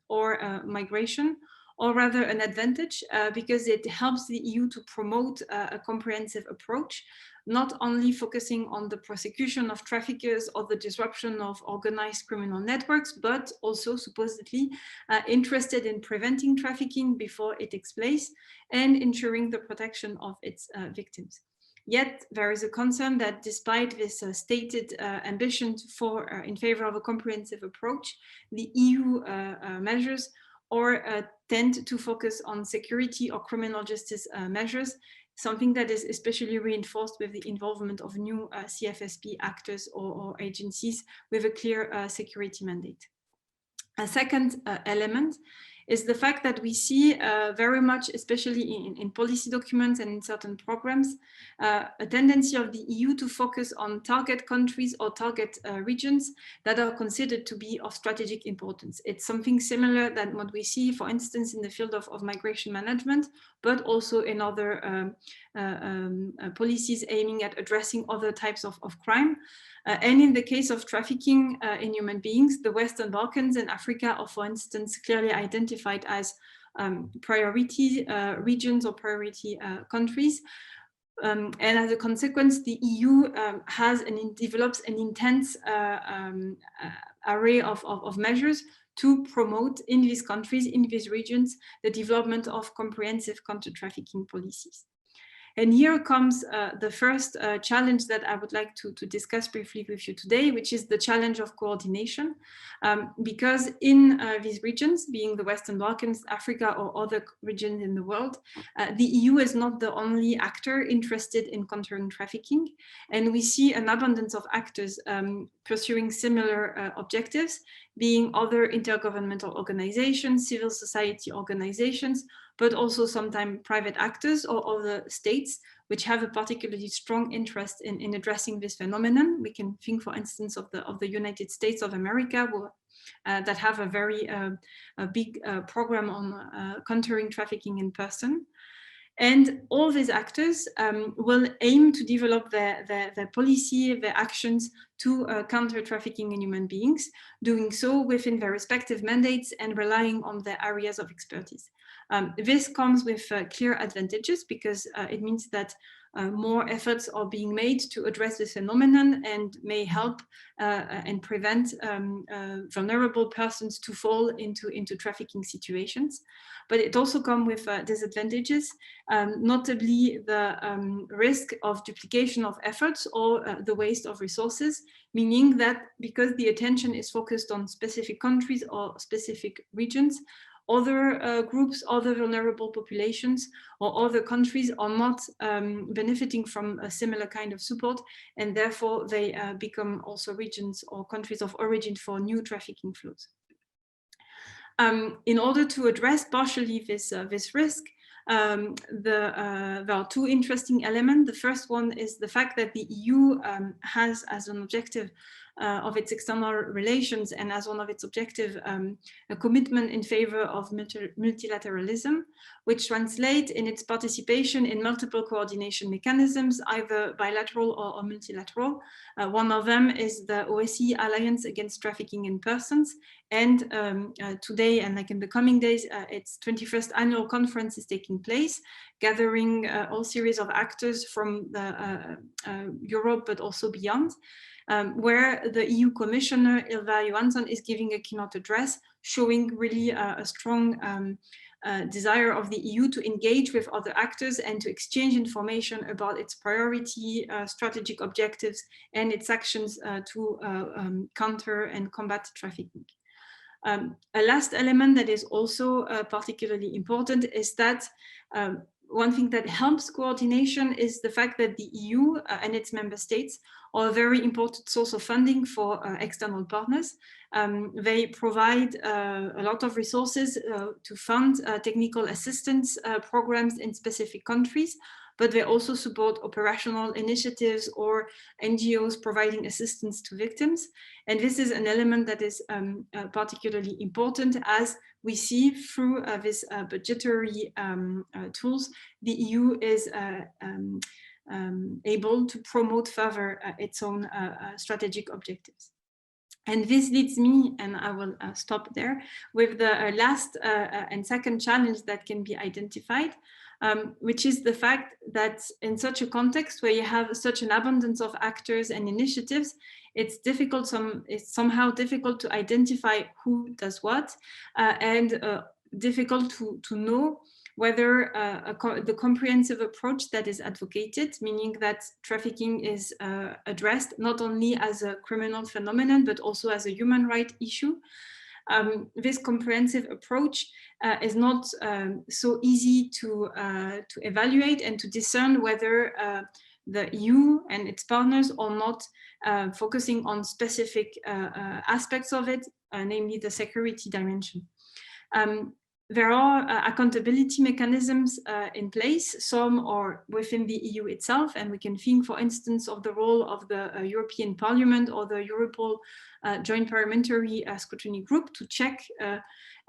or migration, or rather an advantage because it helps the EU to promote a comprehensive approach, not only focusing on the prosecution of traffickers or the disruption of organized criminal networks, but also supposedly interested in preventing trafficking before it takes place and ensuring the protection of its victims. Yet there is a concern that despite this stated ambition in favor of a comprehensive approach, the EU measures tend to focus on security or criminal justice measures, something that is especially reinforced with the involvement of new CFSP actors or agencies with a clear security mandate. A second element is the fact that we see very much, especially in policy documents and in certain programs, a tendency of the EU to focus on target countries or target regions that are considered to be of strategic importance. It's something similar than what we see, for instance, in the field of migration management, but also in other policies aiming at addressing other types of crime. And in the case of trafficking in human beings, the Western Balkans and Africa are, for instance, clearly identified as priority regions or priority countries. And as a consequence, the EU develops an intense array of measures to promote in these countries, in these regions, the development of comprehensive counter-trafficking policies. And here comes the first challenge that I would like to discuss briefly with you today, which is the challenge of coordination. Because in these regions, being the Western Balkans, Africa, or other regions in the world, the EU is not the only actor interested in countering trafficking. And we see an abundance of actors pursuing similar objectives, being other intergovernmental organizations, civil society organizations, but also sometimes private actors or other states which have a particularly strong interest in addressing this phenomenon. We can think, for instance, of the United States of America, that have a very big program on countering trafficking in person. And all these actors will aim to develop their policy, their actions to counter trafficking in human beings, doing so within their respective mandates and relying on their areas of expertise. This comes with clear advantages because it means that more efforts are being made to address this phenomenon and may help and prevent vulnerable persons to fall into trafficking situations. But it also comes with disadvantages, notably the risk of duplication of efforts or the waste of resources, meaning that because the attention is focused on specific countries or specific regions, other groups, other vulnerable populations or other countries are not benefiting from a similar kind of support, and therefore they become also regions or countries of origin for new trafficking flows. In order to address partially this risk, there are two interesting elements. The first one is the fact that the EU has as an objective of its external relations and as one of its objectives a commitment in favor of multilateralism, which translates in its participation in multiple coordination mechanisms, either bilateral or multilateral. One of them is the OSCE Alliance Against Trafficking in Persons, and today and like in the coming days, its 21st annual conference is taking place, gathering all series of actors from Europe, but also beyond, where the EU Commissioner Ylva Johansson is giving a keynote address, showing really a strong desire of the EU to engage with other actors and to exchange information about its priority, strategic objectives, and its actions to counter and combat trafficking. A last element that is also particularly important is that one thing that helps coordination is the fact that the EU and its member states are a very important source of funding for external partners. They provide a lot of resources to fund technical assistance programs in specific countries, but they also support operational initiatives or NGOs providing assistance to victims. And this is an element that is particularly important, as we see through this budgetary tools, the EU is able to promote further its own strategic objectives. And this leads me, and I will stop there, with the last and second challenge that can be identified, which is the fact that in such a context where you have such an abundance of actors and initiatives, it's somehow difficult to identify who does what, and difficult to know whether the comprehensive approach that is advocated, meaning that trafficking is addressed not only as a criminal phenomenon, but also as a human rights issue. This comprehensive approach is not so easy to evaluate and to discern whether the EU and its partners are not focusing on specific aspects of it, namely the security dimension. There are accountability mechanisms in place. Some are within the EU itself, and we can think, for instance, of the role of the European Parliament or the Europol Joint Parliamentary Scrutiny Group to check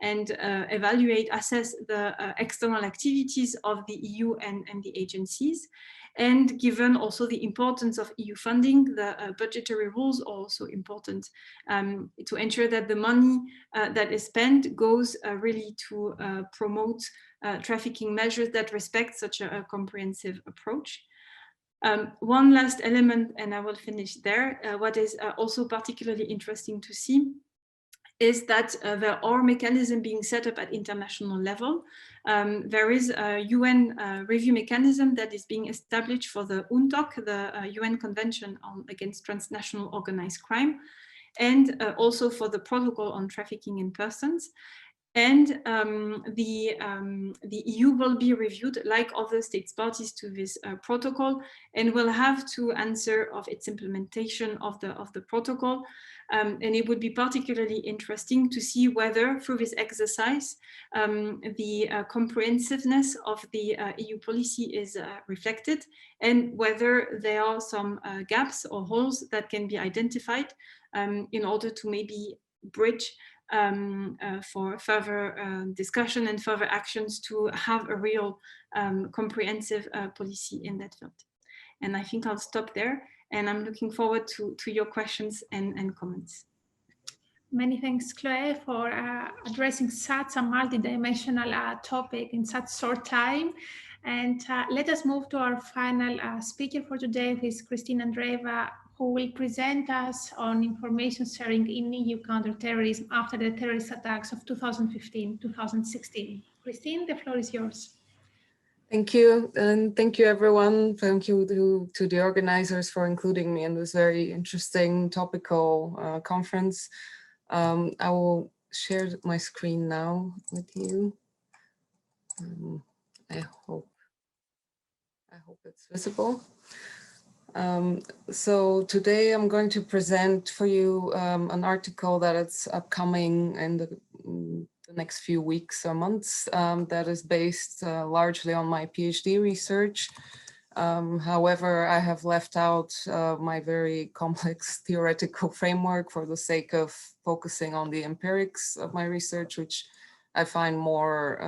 and evaluate, assess the external activities of the EU and the agencies. And given also the importance of EU funding, the budgetary rules are also important to ensure that the money that is spent goes really to promote trafficking measures that respect such a comprehensive approach. One last element, and I will finish there, what is also particularly interesting to see is that there are mechanisms being set up at international level. There is a UN review mechanism that is being established for the UNTOC, the UN Convention Against Transnational Organized Crime, and also for the Protocol on Trafficking in Persons. And the EU will be reviewed like other states parties to this protocol, and will have to answer of its implementation of the protocol. And it would be particularly interesting to see whether through this exercise the comprehensiveness of the EU policy is reflected, and whether there are some gaps or holes that can be identified in order to maybe bridge for further discussion and further actions to have a real comprehensive policy in that field. And I think I'll stop there, and I'm looking forward to your questions and comments. Many thanks, Chloé, for addressing such a multidimensional topic in such short time. And let us move to our final speaker for today, who is Christina Andreeva, who will present us on information sharing in EU counterterrorism after the terrorist attacks of 2015-2016. Christine, the floor is yours. Thank you, and thank you everyone. Thank you to the organizers for including me in this very interesting topical conference. I will share my screen now with you. I hope it's visible. So today I'm going to present for you an article that is upcoming in the next few weeks or months that is based largely on my PhD research. However, I have left out my very complex theoretical framework for the sake of focusing on the empirics of my research, which I find more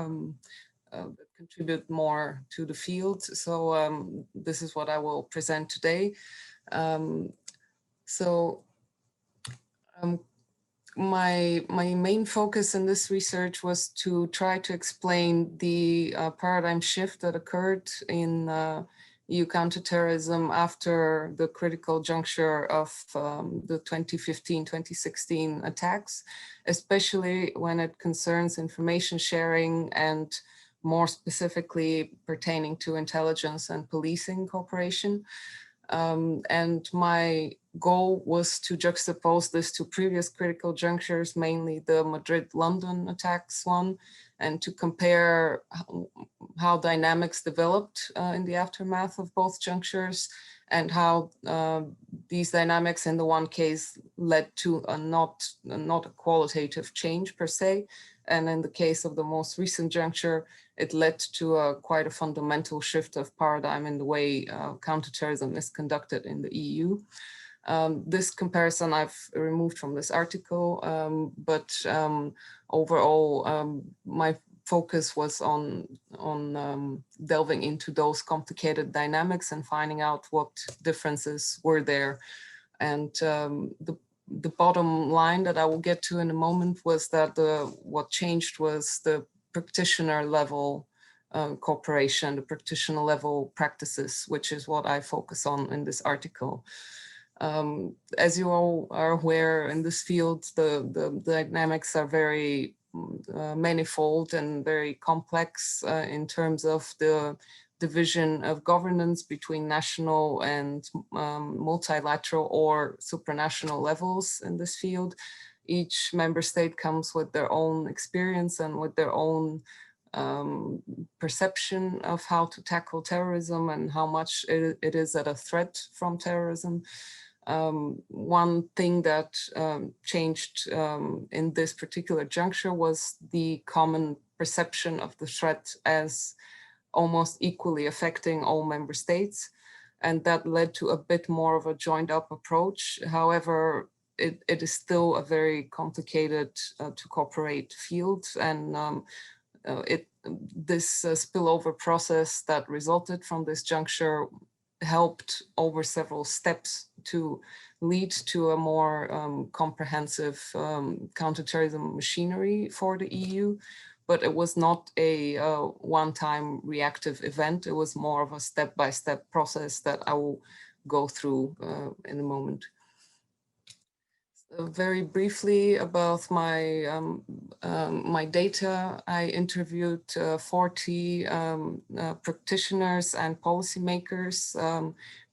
contribute more to the field. So this is what I will present today. My main focus in this research was to try to explain the paradigm shift that occurred in EU counterterrorism after the critical juncture of the 2015-2016 attacks, especially when it concerns information sharing and more specifically pertaining to intelligence and policing cooperation. And my goal was to juxtapose this to previous critical junctures, mainly the Madrid-London attacks one, and to compare how dynamics developed in the aftermath of both junctures and how these dynamics in the one case led to not a qualitative change per se. And in the case of the most recent juncture, it led to quite a fundamental shift of paradigm in the way counterterrorism is conducted in the EU. This comparison I've removed from this article, but overall, my focus was on delving into those complicated dynamics and finding out what differences were there. And the bottom line that I will get to in a moment was that what changed was the practitioner level cooperation, the practitioner level practices, which is what I focus on in this article. As you all are aware, in this field, the dynamics are very manifold and very complex in terms of the division of governance between national and multilateral or supranational levels in this field. Each member state comes with their own experience and with their own perception of how to tackle terrorism and how much it is a threat from terrorism. One thing that changed in this particular juncture was the common perception of the threat as almost equally affecting all member states. And that led to a bit more of a joined up approach. However, it is still a very complicated to cooperate field. And this spillover process that resulted from this juncture helped over several steps to lead to a more comprehensive counterterrorism machinery for the EU. But it was not a one-time reactive event. It was more of a step-by-step process that I will go through in a moment. Very briefly about my my data, I interviewed 40 practitioners and policymakers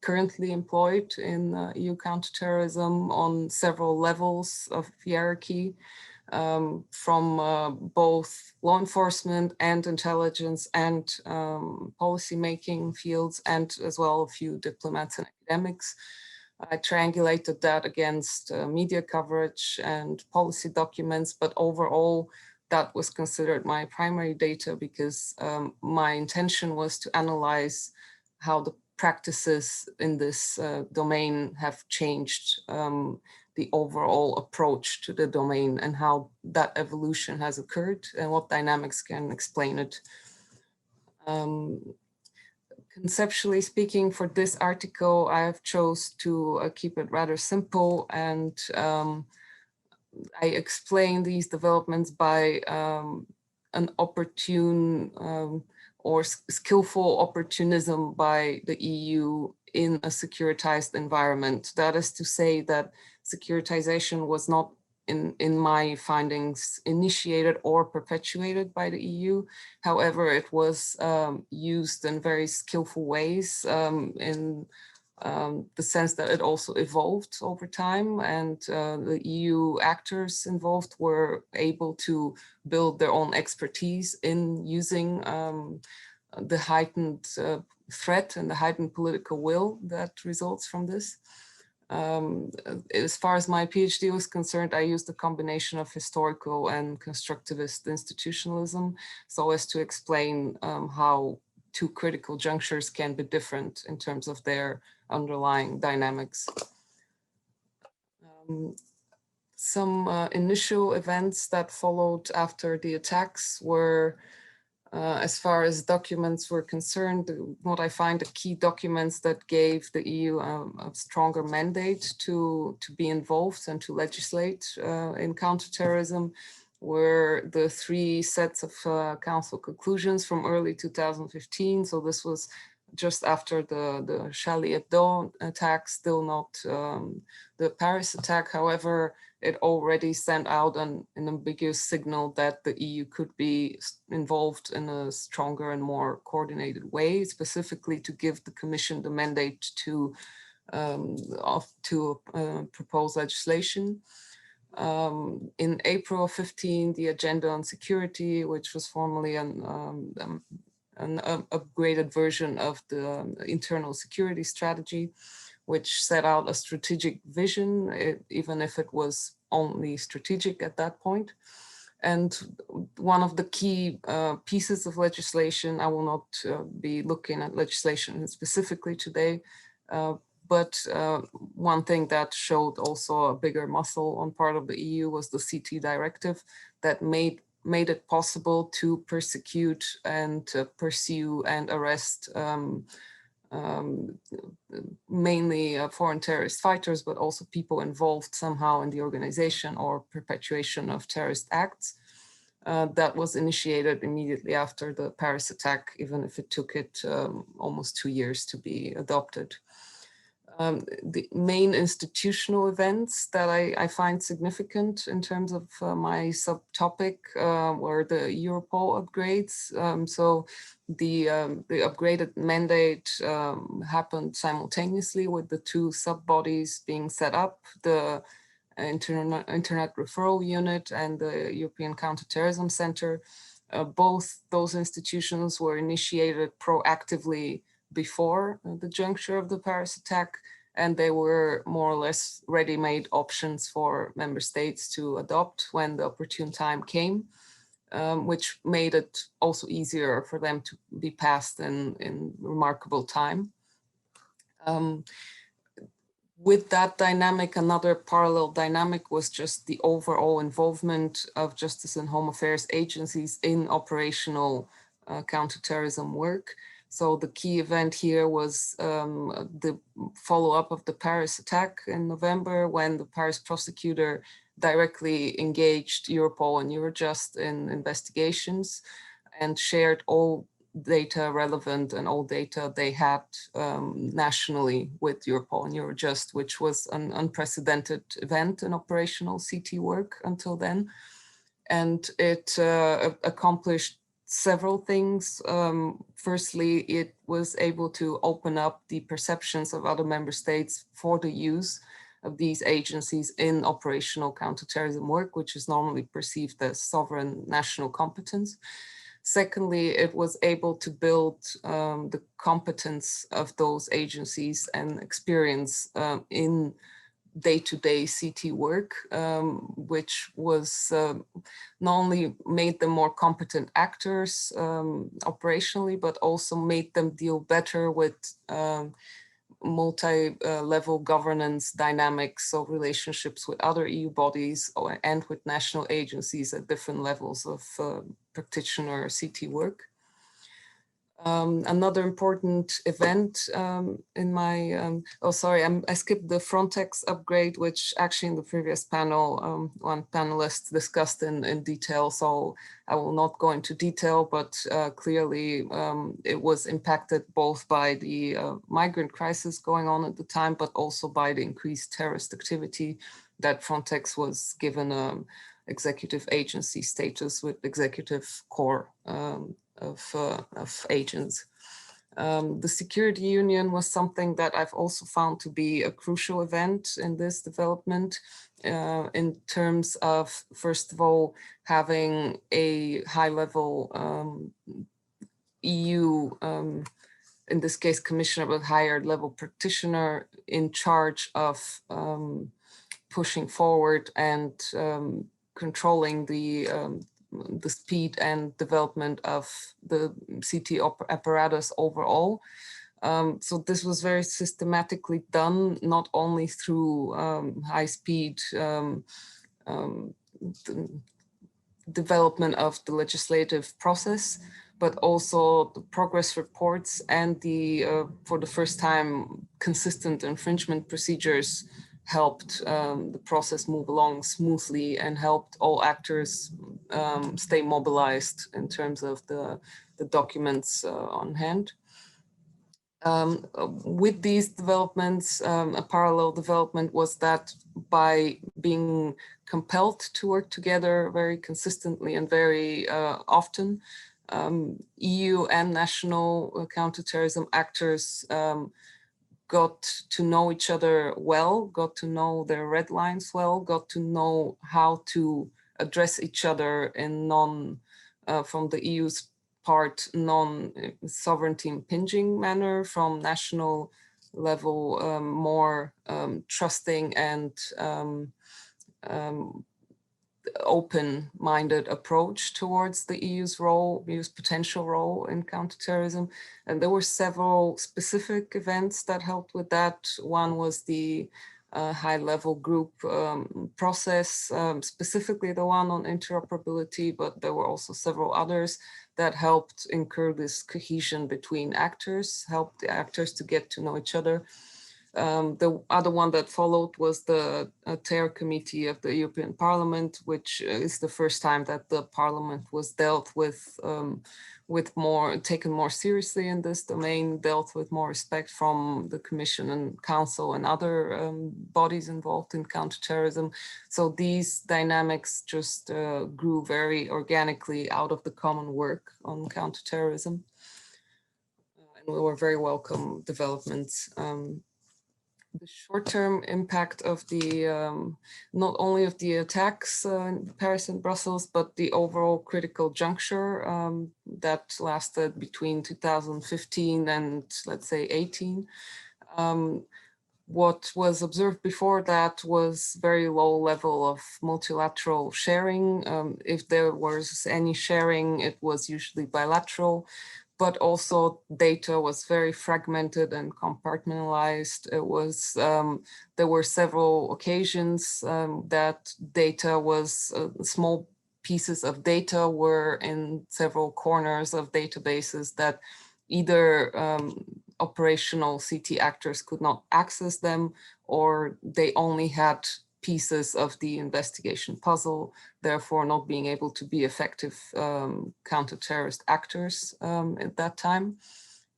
currently employed in EU counterterrorism on several levels of hierarchy. From both law enforcement and intelligence and policy-making fields, and as well a few diplomats and academics. I triangulated that against media coverage and policy documents, but overall that was considered my primary data because my intention was to analyze how the practices in this domain have changed the overall approach to the domain and how that evolution has occurred and what dynamics can explain it. Conceptually speaking, for this article, I have chose to keep it rather simple, and I explain these developments by an opportune or skillful opportunism by the EU in a securitized environment. That is to say that securitization was not in my findings, initiated or perpetuated by the EU. However, it was used in very skillful ways in the sense that it also evolved over time, and the EU actors involved were able to build their own expertise in using the heightened threat and the heightened political will that results from this. As far as my PhD was concerned, I used a combination of historical and constructivist institutionalism so as to explain how two critical junctures can be different in terms of their underlying dynamics. Some initial events that followed after the attacks were, as far as documents were concerned, what I find the key documents that gave the EU a stronger mandate to be involved and to legislate in counterterrorism were the 3 sets of council conclusions from early 2015. So this was just after the Charlie Hebdo attack, still not the Paris attack. However, it already sent out an ambiguous signal that the EU could be involved in a stronger and more coordinated way, specifically to give the Commission the mandate to propose legislation. In April of 15, the Agenda on Security, which was formerly an upgraded version of the internal security strategy, which set out a strategic vision, even if it was only strategic at that point. And one of the key pieces of legislation, I will not be looking at legislation specifically today, but one thing that showed also a bigger muscle on part of the EU was the CT directive that made it possible to persecute and pursue and arrest mainly foreign terrorist fighters, but also people involved somehow in the organization or perpetuation of terrorist acts. That was initiated immediately after the Paris attack, even if it took it almost 2 years to be adopted. The main institutional events that I find significant in terms of my subtopic were the Europol upgrades. So the upgraded mandate happened simultaneously with the 2 sub-bodies being set up, the Internet Referral Unit and the European Counterterrorism Center. Both those institutions were initiated proactively before the juncture of the Paris attack, and they were more or less ready-made options for member states to adopt when the opportune time came, which made it also easier for them to be passed in remarkable time. With that dynamic, another parallel dynamic was just the overall involvement of Justice and Home Affairs agencies in operational counterterrorism work. So the key event here was the follow-up of the Paris attack in November, when the Paris prosecutor directly engaged Europol and Eurojust in investigations and shared all data relevant and all data they had nationally with Europol and Eurojust, which was an unprecedented event in operational CT work until then. And it accomplished several things. Firstly, it was able to open up the perceptions of other member states for the use of these agencies in operational counterterrorism work, which is normally perceived as sovereign national competence. Secondly, it was able to build the competence of those agencies and experience in day-to-day CT work, which was not only made them more competent actors operationally, but also made them deal better with multi-level governance dynamics, so relationships with other EU bodies and with national agencies at different levels of practitioner CT work. Another important event in my, I skipped the Frontex upgrade, which actually in the previous panel, one panelist discussed in detail, so I will not go into detail, but clearly it was impacted both by the migrant crisis going on at the time, but also by the increased terrorist activity that Frontex was given executive agency status with executive core of agents. The security union was something that I've also found to be a crucial event in this development in terms of, first of all, having a high-level EU, in this case, commissioner, but higher level practitioner in charge of pushing forward and controlling the speed and development of the CT apparatus overall. So this was very systematically done, not only through high-speed development of the legislative process, but also the progress reports and the, for the first time, consistent infringement procedures helped the process move along smoothly and helped all actors stay mobilized in terms of the documents on hand. With these developments, a parallel development was that by being compelled to work together very consistently and very often, EU and national counterterrorism actors got to know each other well, got to know their red lines well, got to know how to address each other in from the EU's part, non-sovereignty impinging manner, from national level, more trusting and open-minded approach towards the EU's potential role in counterterrorism. And there were several specific events that helped with that. One was the high-level group process, specifically the one on interoperability, but there were also several others that helped incur this cohesion between actors, helped the actors to get to know each other. The other one that followed was the Terror Committee of the European Parliament, which is the first time that the Parliament was dealt with taken more seriously in this domain, dealt with more respect from the Commission and Council and other bodies involved in counterterrorism. So these dynamics just grew very organically out of the common work on counterterrorism. And we were very welcome developments. The short-term impact of the, not only of the attacks in Paris and Brussels, but the overall critical juncture that lasted between 2015 and, let's say, 18. What was observed before that was very low level of multilateral sharing. If there was any sharing, it was usually bilateral. But also data was very fragmented and compartmentalized. It was, there were several occasions that data was, small pieces of data were in several corners of databases that either operational CT actors could not access them, or they only had pieces of the investigation puzzle, therefore not being able to be effective counter-terrorist actors at that time.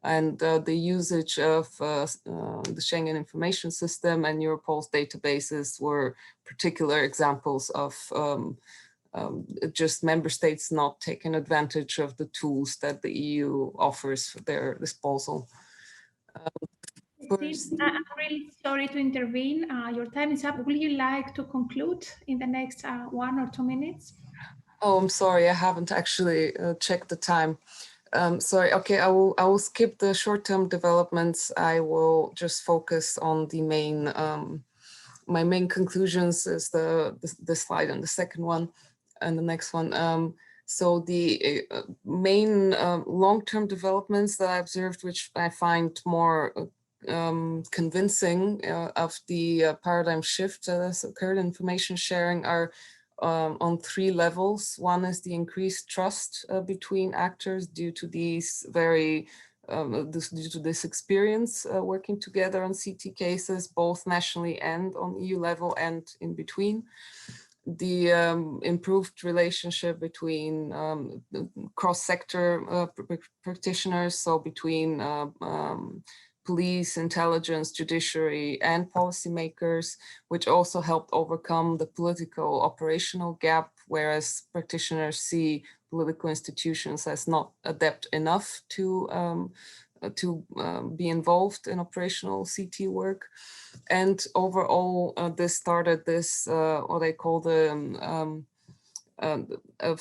And the usage of the Schengen Information System and Europol's databases were particular examples of just member states not taking advantage of the tools that the EU offers for their disposal. I'm really sorry to intervene. Your time is up. Will you like to conclude in the next 1 or 2 minutes? Oh, I'm sorry, I haven't actually checked the time. Sorry, okay, I will skip the short-term developments. I will just focus on the main, my main conclusions is the slide and the second one and the next one. So the main long-term developments that I observed, which I find more convincing of the paradigm shift that has occurred in information sharing are on 3 levels. One is the increased trust between actors due to these due to this experience working together on CT cases, both nationally and on EU level and in between. The improved relationship between cross-sector practitioners, so between police, intelligence, judiciary, and policymakers, which also helped overcome the political operational gap, whereas practitioners see political institutions as not adept enough to be involved in operational CT work. And overall, this started this, what I call the a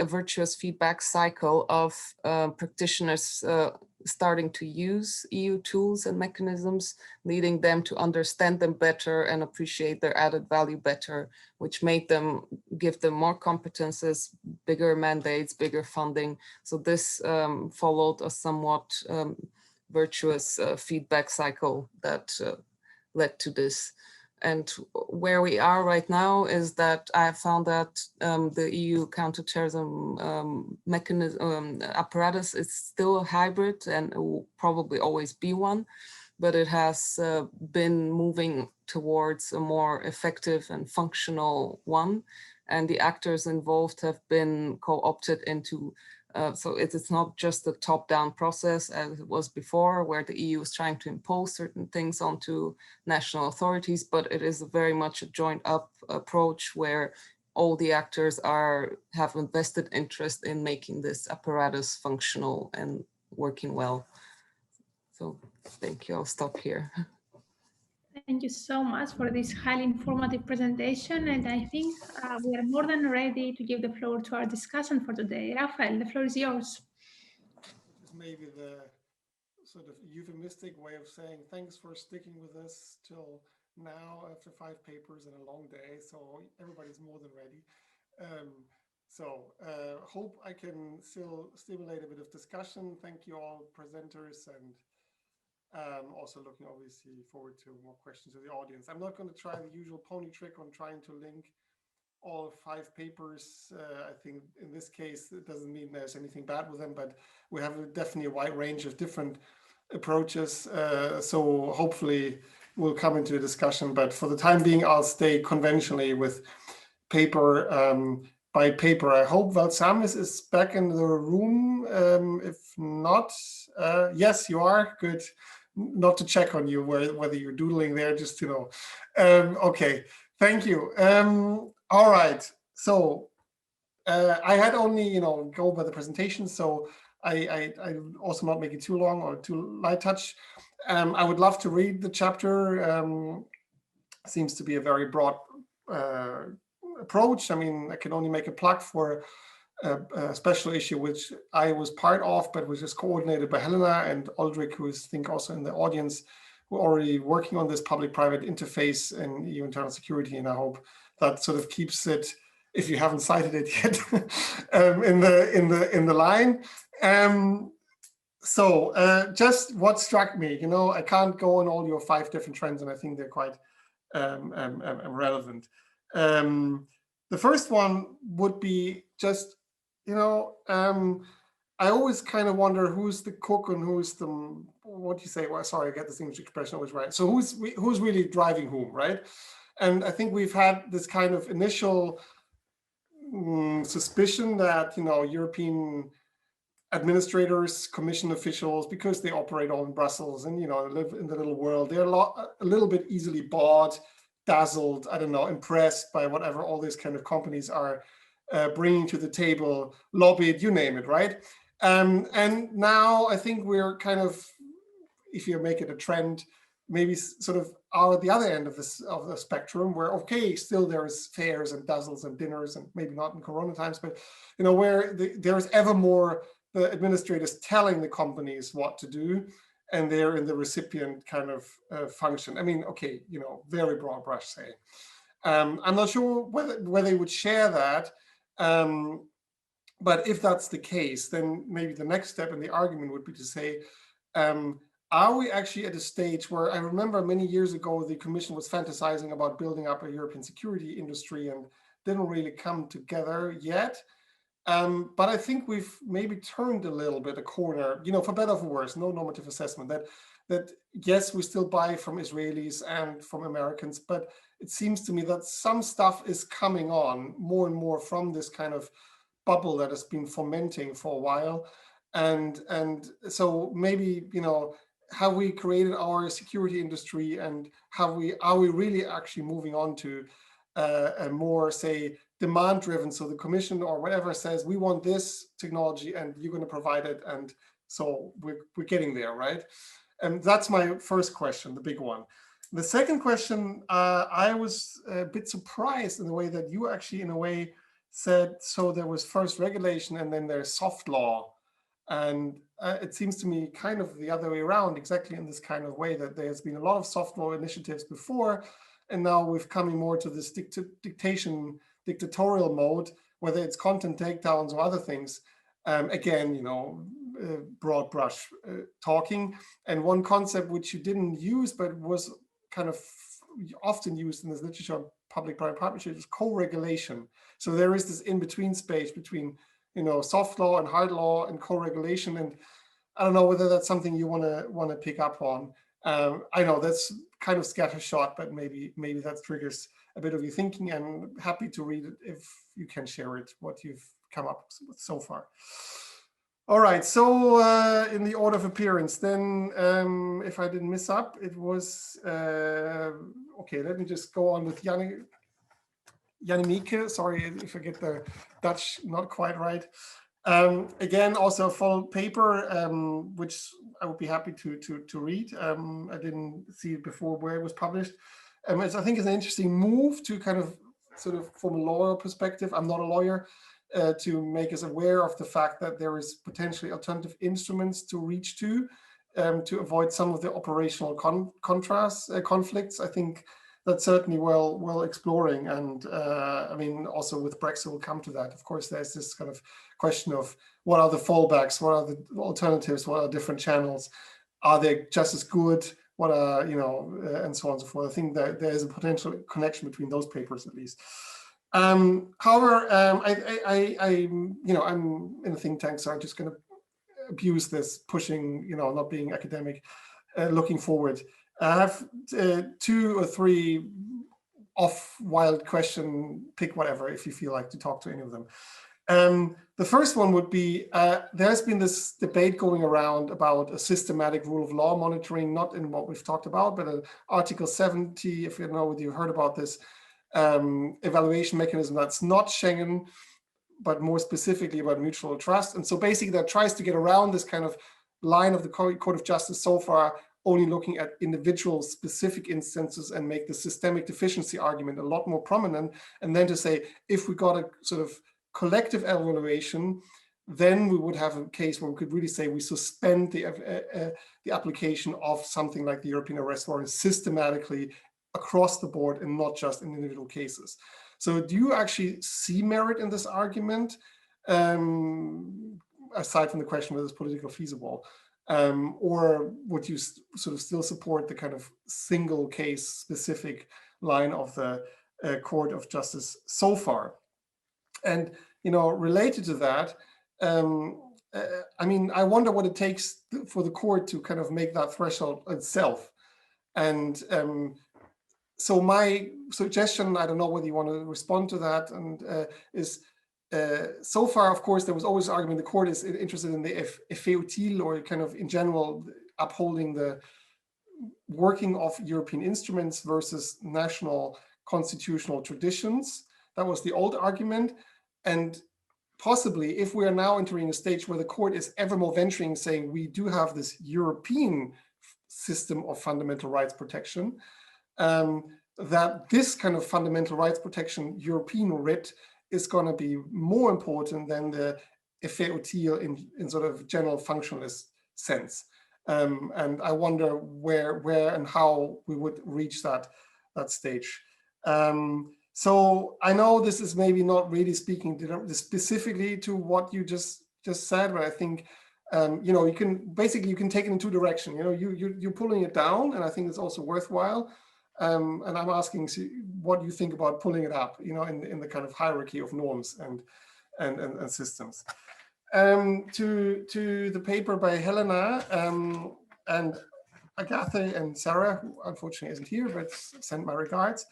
virtuous feedback cycle of practitioners starting to use EU tools and mechanisms, leading them to understand them better and appreciate their added value better, which made them give them more competences, bigger mandates, bigger funding. So this followed a somewhat virtuous feedback cycle that led to this. And where we are right now is that I found that the EU counterterrorism mechanism apparatus is still a hybrid, and it will probably always be one, but it has been moving towards a more effective and functional one. And the actors involved have been co-opted into so it's not just a top-down process as it was before, where the EU is trying to impose certain things onto national authorities, but it is very much a joined-up approach where all the actors have a vested interest in making this apparatus functional and working well. So thank you. I'll stop here. Thank you so much for this highly informative presentation. And I think we are more than ready to give the floor to our discussion for today. Raphael, the floor is yours. Which is maybe the sort of euphemistic way of saying thanks for sticking with us till now after 5 papers and a long day. So everybody's more than ready. Hope I can still stimulate a bit of discussion. Thank you all presenters, and also looking obviously forward to more questions to the audience. I'm not going to try the usual pony trick on trying to link all 5 papers. I think in this case, it doesn't mean there's anything bad with them, but we have definitely a wide range of different approaches. So hopefully we'll come into a discussion, but for the time being, I'll stay conventionally with paper by paper. I hope Valsamis is back in the room. If not, yes, you are. Good. Not to check on you whether you're doodling there, just to know. Okay, thank you. All right, so I had only go by the presentation, so I also not make it too long or too light touch. I would love to read the chapter. Seems to be a very broad approach. I mean, I can only make a plug for a special issue which I was part of, but was just coordinated by Helena and Aldrich, who is, I think, also in the audience, who are already working on this public-private interface in EU internal security, and I hope that sort of keeps it, if you haven't cited it yet, in the line. Just what struck me, I can't go on all your 5 different trends, and I think they're quite relevant. The first one would be just, I always kind of wonder who's the cook and who's the, what do you say? Well, sorry, I get this English expression always right. So who's really driving whom, right? And I think we've had this kind of initial suspicion that, European administrators, commission officials, because they operate all in Brussels and, live in the little world, they're a little bit easily bought, dazzled, I don't know, impressed by whatever all these kind of companies are bringing to the table, lobbied, you name it, right? And now I think we're kind of, if you make it a trend, maybe sort of are at the other end of the spectrum, where okay, still there's fairs and dazzles and dinners, and maybe not in Corona times, but where there's ever more the administrators telling the companies what to do, and they're in the recipient kind of function. I mean, okay, very broad brush saying. I'm not sure whether they would share that, but if that's the case, then maybe the next step in the argument would be to say, are we actually at a stage where, I remember many years ago, the Commission was fantasizing about building up a European security industry and didn't really come together yet. But I think we've maybe turned a little bit a corner, for better or for worse, no normative assessment, that yes, we still buy from Israelis and from Americans, but it seems to me that some stuff is coming on more and more from this kind of bubble that has been fermenting for a while. And so maybe, have we created our security industry, and are we really actually moving on to a more, say, demand-driven? So the commission or whatever says, we want this technology and you're going to provide it, and so we're getting there, right? And that's my first question, the big one. The second question, I was a bit surprised in the way that you actually, in a way, said, so there was first regulation and then there's soft law. And it seems to me kind of the other way around, exactly in this kind of way, that there's been a lot of soft law initiatives before, and now we're coming more to this dictatorial mode, whether it's content takedowns or other things. Again, you know, broad brush talking. And one concept which you didn't use, but was kind of often used in this literature on public-private partnership, is co-regulation. So there is this in-between space between, you know, soft law and hard law and co-regulation. And I don't know whether that's something you want to pick up on. I know that's kind of scattershot, but maybe that triggers a bit of your thinking. And happy to read it if you can share it, what you've come up with so far. All right, so in the order of appearance, then if I didn't miss up, it was, okay, let me just go on with Jannemieke. Sorry if I get the Dutch not quite right. Again, also a full paper, which I would be happy to read. I didn't see it before where it was published. I think it's an interesting move to kind of sort of from a lawyer perspective, I'm not a lawyer, to make us aware of the fact that there is potentially alternative instruments to reach to avoid some of the operational conflicts. I think that's certainly well exploring. And I mean, also with Brexit, we'll come to that. Of course, there's this kind of question of what are the fallbacks, what are the alternatives, what are different channels, are they just as good, what are, you know, and so on and so forth. I think that there is a potential connection between those papers at least. However, you know, I'm in a think tank, so I'm just going to abuse this pushing, you know, not being academic, looking forward. I have 2 or 3 off wild question, pick whatever if you feel like to talk to any of them. The first one would be, there's been this debate going around about a systematic rule of law monitoring, not in what we've talked about, but Article 70, if you know whether you heard about this, evaluation mechanism that's not Schengen, but more specifically about mutual trust. And so basically that tries to get around this kind of line of the Court of Justice so far, only looking at individual specific instances and make the systemic deficiency argument a lot more prominent. And then to say, if we got a sort of collective evaluation, then we would have a case where we could really say we suspend the application of something like the European arrest warrant systematically across the board and not just in individual cases. So do you actually see merit in this argument, aside from the question whether it's politically feasible, or would you sort of still support the kind of single case specific line of the Court of Justice so far? And, you know, related to that, I mean, I wonder what it takes for the court to kind of make that threshold itself. And so my suggestion, I don't know whether you want to respond to that, and is so far, of course, there was always argument the court is interested in the effet utile, or kind of in general upholding the working of European instruments versus national constitutional traditions. That was the old argument. And possibly if we are now entering a stage where the court is ever more venturing, saying we do have this European system of fundamental rights protection, that this kind of fundamental rights protection European writ is going to be more important than the effet utile in sort of general functionalist sense. And I wonder where and how we would reach that stage. So I know this is maybe not really speaking specifically to what you just said, but I think you know, you can take it in 2 directions. You know, you're pulling it down, and I think it's also worthwhile. And I'm asking what you think about pulling it up, you know, in the kind of hierarchy of norms and systems. To the paper by Helena and Agathe and Sarah, who unfortunately isn't here, but send my regards.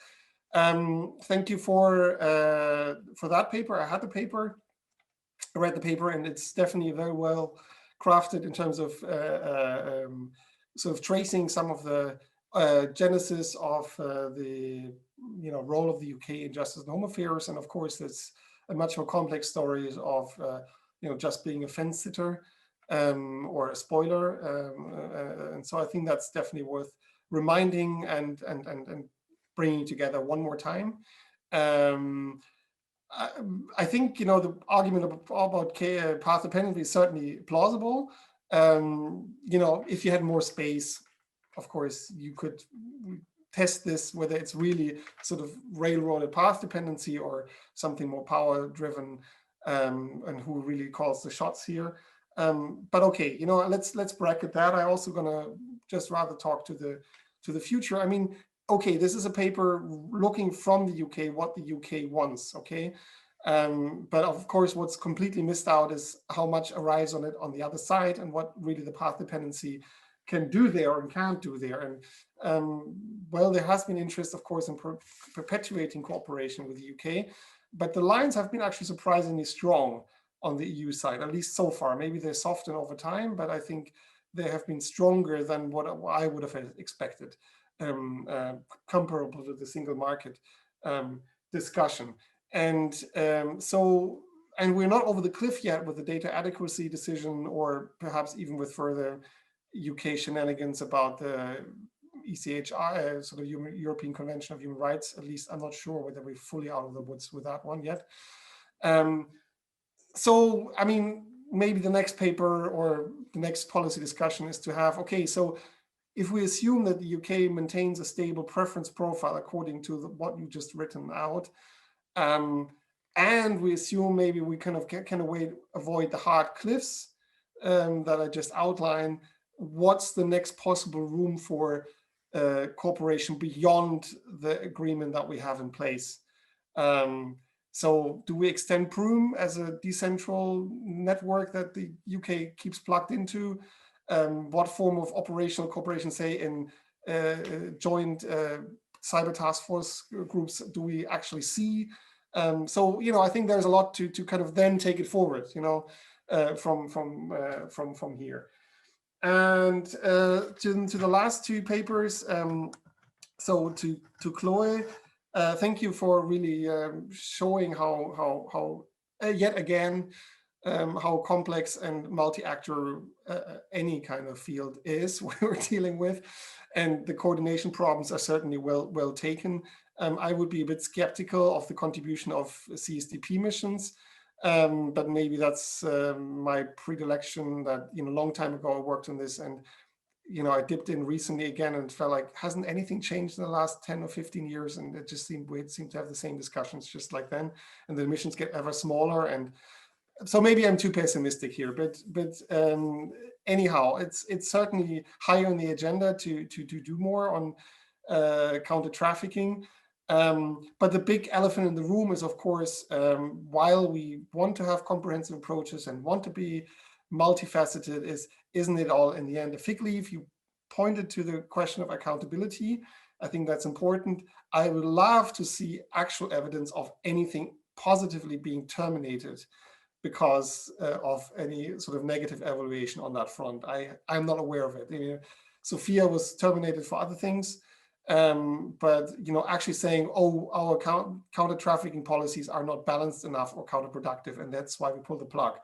Thank you for that paper. I had the paper, I read the paper, and it's definitely very well crafted in terms of sort of tracing some of the genesis of the role of the UK in justice and home affairs, and of course it's a much more complex story of just being a fence sitter or a spoiler, and so I think that's definitely worth reminding and bringing together one more time. I think the argument about path dependency is certainly plausible. If you had more space, of course, you could test this, whether it's really sort of railroaded path dependency or something more power driven, and who really calls the shots here. But okay, let's bracket that. I also gonna just rather talk to the future. I mean, okay, this is a paper looking from the UK, what the UK wants, okay? But of course, what's completely missed out is how much arrives on it on the other side and what really the path dependency can do there and can't do there. And well, there has been interest, of course, in perpetuating cooperation with the UK, but the lines have been actually surprisingly strong on the EU side, at least so far. Maybe they soften over time, but I think they have been stronger than what I would have expected, comparable to the single market discussion. And and we're not over the cliff yet with the data adequacy decision, or perhaps even with further UK shenanigans about the ECHR, sort of European Convention of Human Rights. At least I'm not sure whether we're fully out of the woods with that one yet. So, I mean, maybe the next paper or the next policy discussion is to have, okay, so if we assume that the UK maintains a stable preference profile according to what you just written out, and we assume maybe we can avoid the hard cliffs that I just outlined, what's the next possible room for cooperation beyond the agreement that we have in place? So do we extend PRUM as a decentral network that the UK keeps plugged into? What form of operational cooperation, say in joint cyber task force groups, do we actually see? So, I think there's a lot to kind of then take it forward, from here. And to the last two papers, so to Chloé, thank you for really showing how yet again, how complex and multi-actor any kind of field is we're dealing with, and the coordination problems are certainly well taken. I would be a bit skeptical of the contribution of CSDP missions, but maybe that's my predilection. That a long time ago I worked on this, and I dipped in recently again and felt like, hasn't anything changed in the last 10 or 15 years? And it just seemed to have the same discussions just like then, and the missions get ever smaller. And so maybe I'm too pessimistic here, but anyhow, it's certainly high on the agenda to do more on counter trafficking. But the big elephant in the room is, of course, while we want to have comprehensive approaches and want to be multifaceted, isn't it all in the end a fig leaf? You pointed to the question of accountability. I think that's important. I would love to see actual evidence of anything positively being terminated because of any sort of negative evaluation on that front. I'm not aware of it. Sophia was terminated for other things, but actually saying, oh, our counter trafficking policies are not balanced enough or counterproductive, and that's why we pull the plug.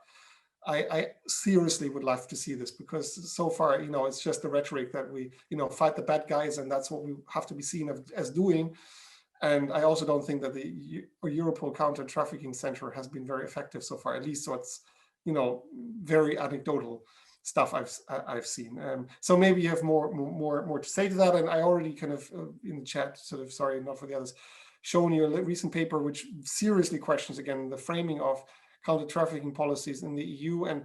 I seriously would love to see this, because so far, it's just the rhetoric that we, fight the bad guys, and that's what we have to be seen as doing. And I also don't think that the Europol Counter Trafficking Center has been very effective so far, at least. So it's, very anecdotal stuff I've seen. So maybe you have more to say to that. And I already kind of in the chat, sort of, sorry, not for the others, shown you a recent paper which seriously questions again the framing of counter trafficking policies in the EU. And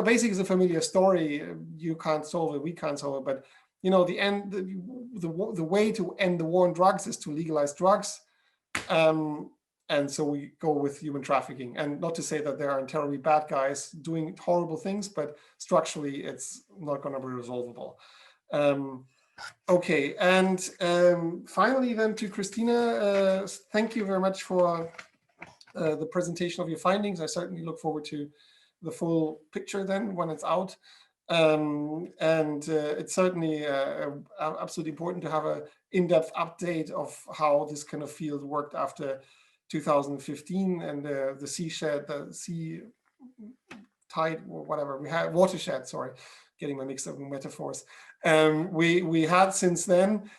basically it's a familiar story. You can't solve it, we can't solve it, but the way to end the war on drugs is to legalize drugs. And so we go with human trafficking. And not to say that there aren't terribly bad guys doing horrible things, but structurally it's not going to be resolvable. Okay, and finally then to Christina, thank you very much for the presentation of your findings. I certainly look forward to the full picture then when it's out. It's certainly absolutely important to have an in-depth update of how this kind of field worked after 2015 and the sea tide, or whatever we had, watershed, sorry, getting my mixed up with metaphors, we had since then.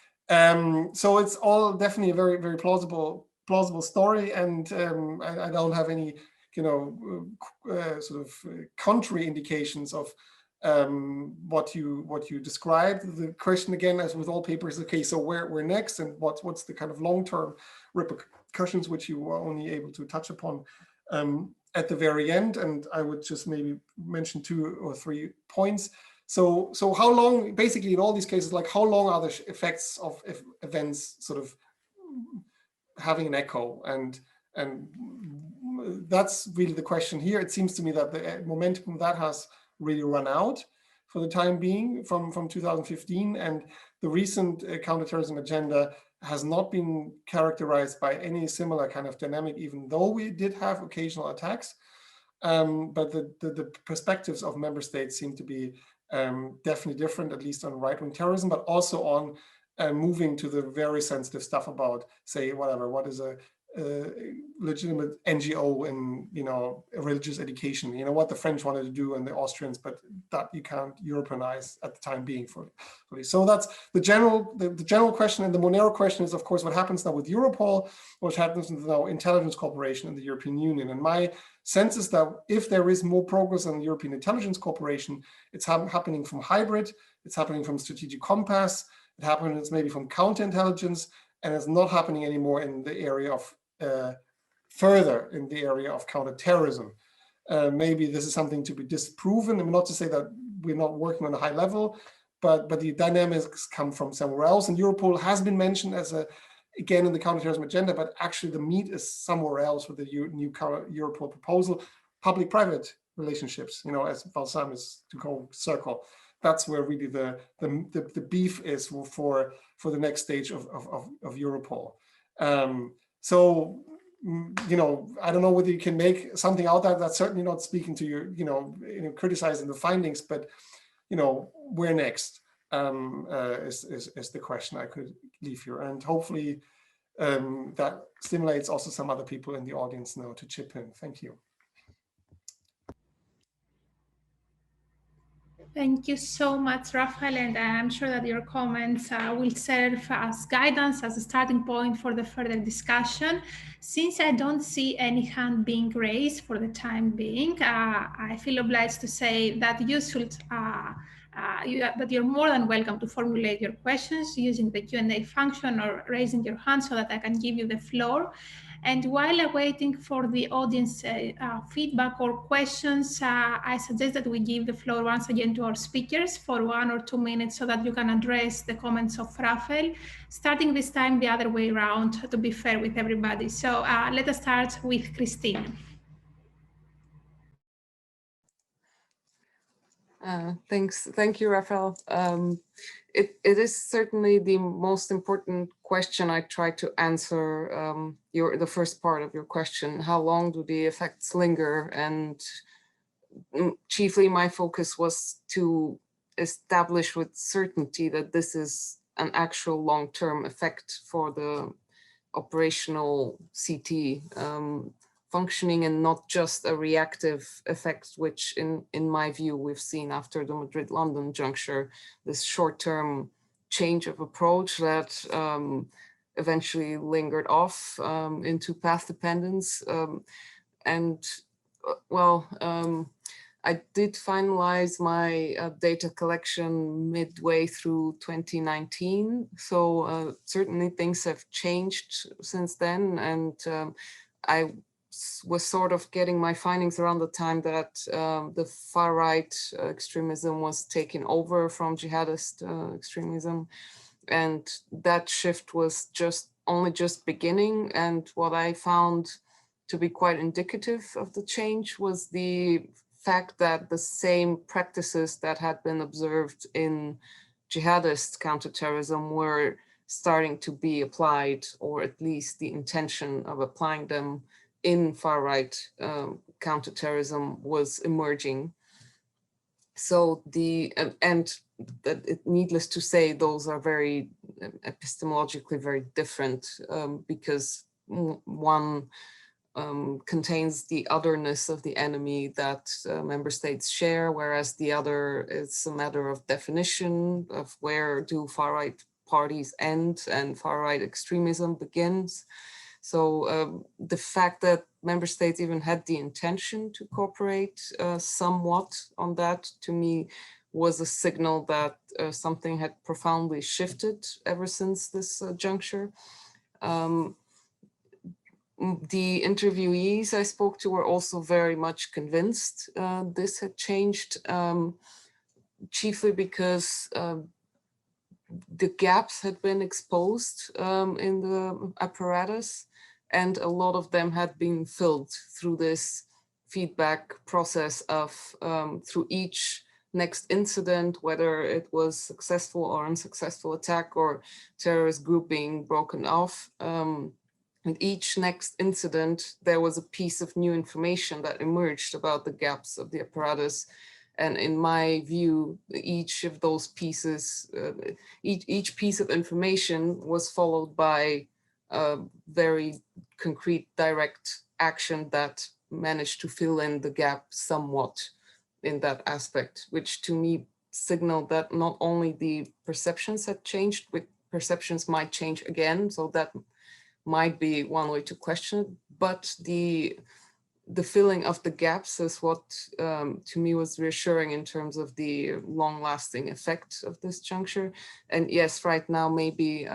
So it's all definitely a very, very plausible story, and I don't have any, sort of contrary indications of what you described. The question again, as with all papers, okay, so where next, and what's the kind of long-term repercussions, which you were only able to touch upon at the very end. And I would just maybe mention 2 or 3 points. So how long, basically in all these cases, like how long are the effects of events sort of having an echo? And that's really the question here. It seems to me that the momentum that has really run out for the time being from 2015, and the recent counterterrorism agenda has not been characterized by any similar kind of dynamic, even though we did have occasional attacks. But the perspectives of member states seem to be definitely different, at least on right-wing terrorism, but also on moving to the very sensitive stuff about, say, what is a legitimate NGO in, religious education, what the French wanted to do and the Austrians, but that you can't Europeanize at the time being for so that's the general question. And the more narrow question is, of course, what happens now with Europol, what happens with now intelligence cooperation in the European Union. And my sense is that if there is more progress on European intelligence cooperation, it's happening from hybrid, it's happening from strategic compass, it happens maybe from counterintelligence, and it's not happening anymore in the area of further in the area of counterterrorism. Maybe this is something to be disproven. I mean, not to say that we're not working on a high level, but the dynamics come from somewhere else. And Europol has been mentioned as again in the counterterrorism agenda, but actually the meat is somewhere else with the new Europol proposal, public-private relationships, as Valsamis to go circle. That's where really the beef is for the next stage of Europol. So, I don't know whether you can make something out of that. That's certainly not speaking to your, criticizing the findings, but, where next is the question I could leave here. And hopefully that stimulates also some other people in the audience now to chip in. Thank you. Thank you so much, Raphael, and I'm sure that your comments will serve as guidance, as a starting point for the further discussion. Since I don't see any hand being raised for the time being, I feel obliged to say that you should, that you're more than welcome to formulate your questions using the Q&A function or raising your hand so that I can give you the floor. And while awaiting for the audience feedback or questions, I suggest that we give the floor once again to our speakers for 1 or 2 minutes so that you can address the comments of Raphael, starting this time the other way around to be fair with everybody. So let us start with Christina. Thanks. Thank you, Raphael. It is certainly the most important question I tried to answer, the first part of your question. How long do the effects linger? And chiefly my focus was to establish with certainty that this is an actual long-term effect for the operational CT functioning, and not just a reactive effect, which in my view, we've seen after the Madrid-London juncture, this short-term change of approach that eventually lingered off into path dependence. I did finalize my data collection midway through 2019. So certainly things have changed since then. And I was sort of getting my findings around the time that the far right extremism was taken over from jihadist extremism. And that shift was only just beginning. And what I found to be quite indicative of the change was the fact that the same practices that had been observed in jihadist counterterrorism were starting to be applied, or at least the intention of applying them in far-right counterterrorism was emerging. So needless to say, those are very epistemologically very different, because one contains the otherness of the enemy that member states share, whereas the other is a matter of definition of where do far-right parties end and far-right extremism begins. So the fact that member states even had the intention to cooperate somewhat on that, to me, was a signal that something had profoundly shifted ever since this juncture. The interviewees I spoke to were also very much convinced this had changed, chiefly because the gaps had been exposed in the apparatus, and a lot of them had been filled through this feedback process of through each next incident, whether it was successful or unsuccessful attack or terrorist group being broken off. And each next incident, there was a piece of new information that emerged about the gaps of the apparatus. And in my view, each of those pieces, each piece of information was followed by a very concrete, direct action that managed to fill in the gap somewhat in that aspect, which to me signaled that not only the perceptions had changed, but perceptions might change again. So that might be one way to question it, but the filling of the gaps is what to me was reassuring in terms of the long-lasting effect of this juncture. And yes, right now maybe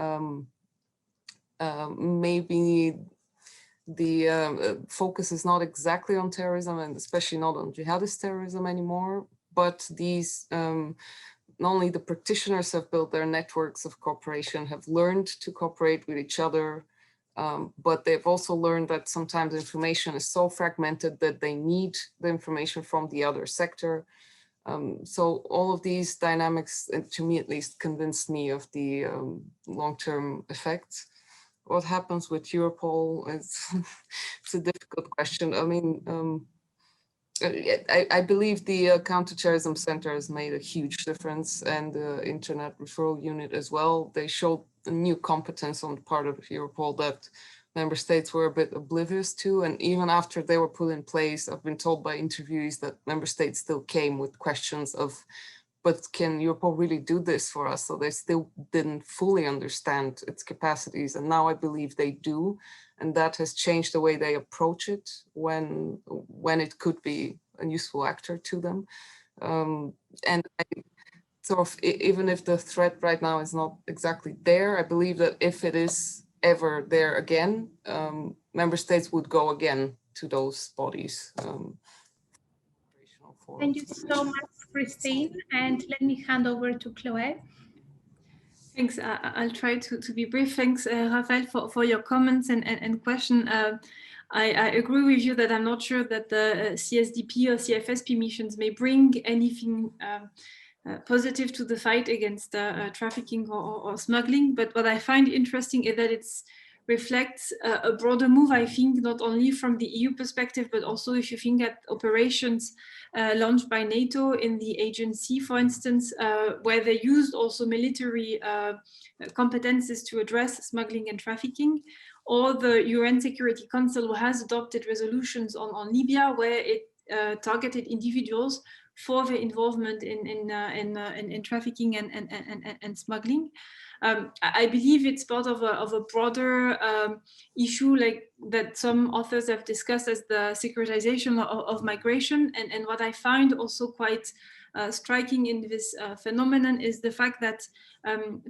maybe the focus is not exactly on terrorism, and especially not on jihadist terrorism anymore, but these not only the practitioners have built their networks of cooperation, have learned to cooperate with each other, but they've also learned that sometimes information is so fragmented that they need the information from the other sector. So all of these dynamics, to me at least, convinced me of the long-term effects. What happens with Europol is it's a difficult question. I mean, I believe the counterterrorism center has made a huge difference, and the internet referral unit as well. They showed a new competence on the part of Europol that member states were a bit oblivious to. And even after they were put in place, I've been told by interviewees that member states still came with questions of, but can Europol really do this for us? So they still didn't fully understand its capacities. And now I believe they do. And that has changed the way they approach it when it could be a useful actor to them. And sort of, even if the threat right now is not exactly there, I believe that if it is ever there again, member states would go again to those bodies. Thank you so much, Christine. And let me hand over to Chloé. Thanks. I'll try to be brief. Thanks, Raphael, for your comments and question. I agree with you that I'm not sure that the CSDP or CFSP missions may bring anything positive to the fight against trafficking or smuggling. But what I find interesting is that it reflects a broader move, I think, not only from the EU perspective, but also if you think at operations launched by NATO in the agency, for instance, where they used also military competences to address smuggling and trafficking, or the UN Security Council, who has adopted resolutions on Libya, where it targeted individuals for their involvement in trafficking and smuggling. I believe it's part of a broader issue, like that some authors have discussed as the securitization of migration. And what I find also quite striking in this phenomenon is the fact that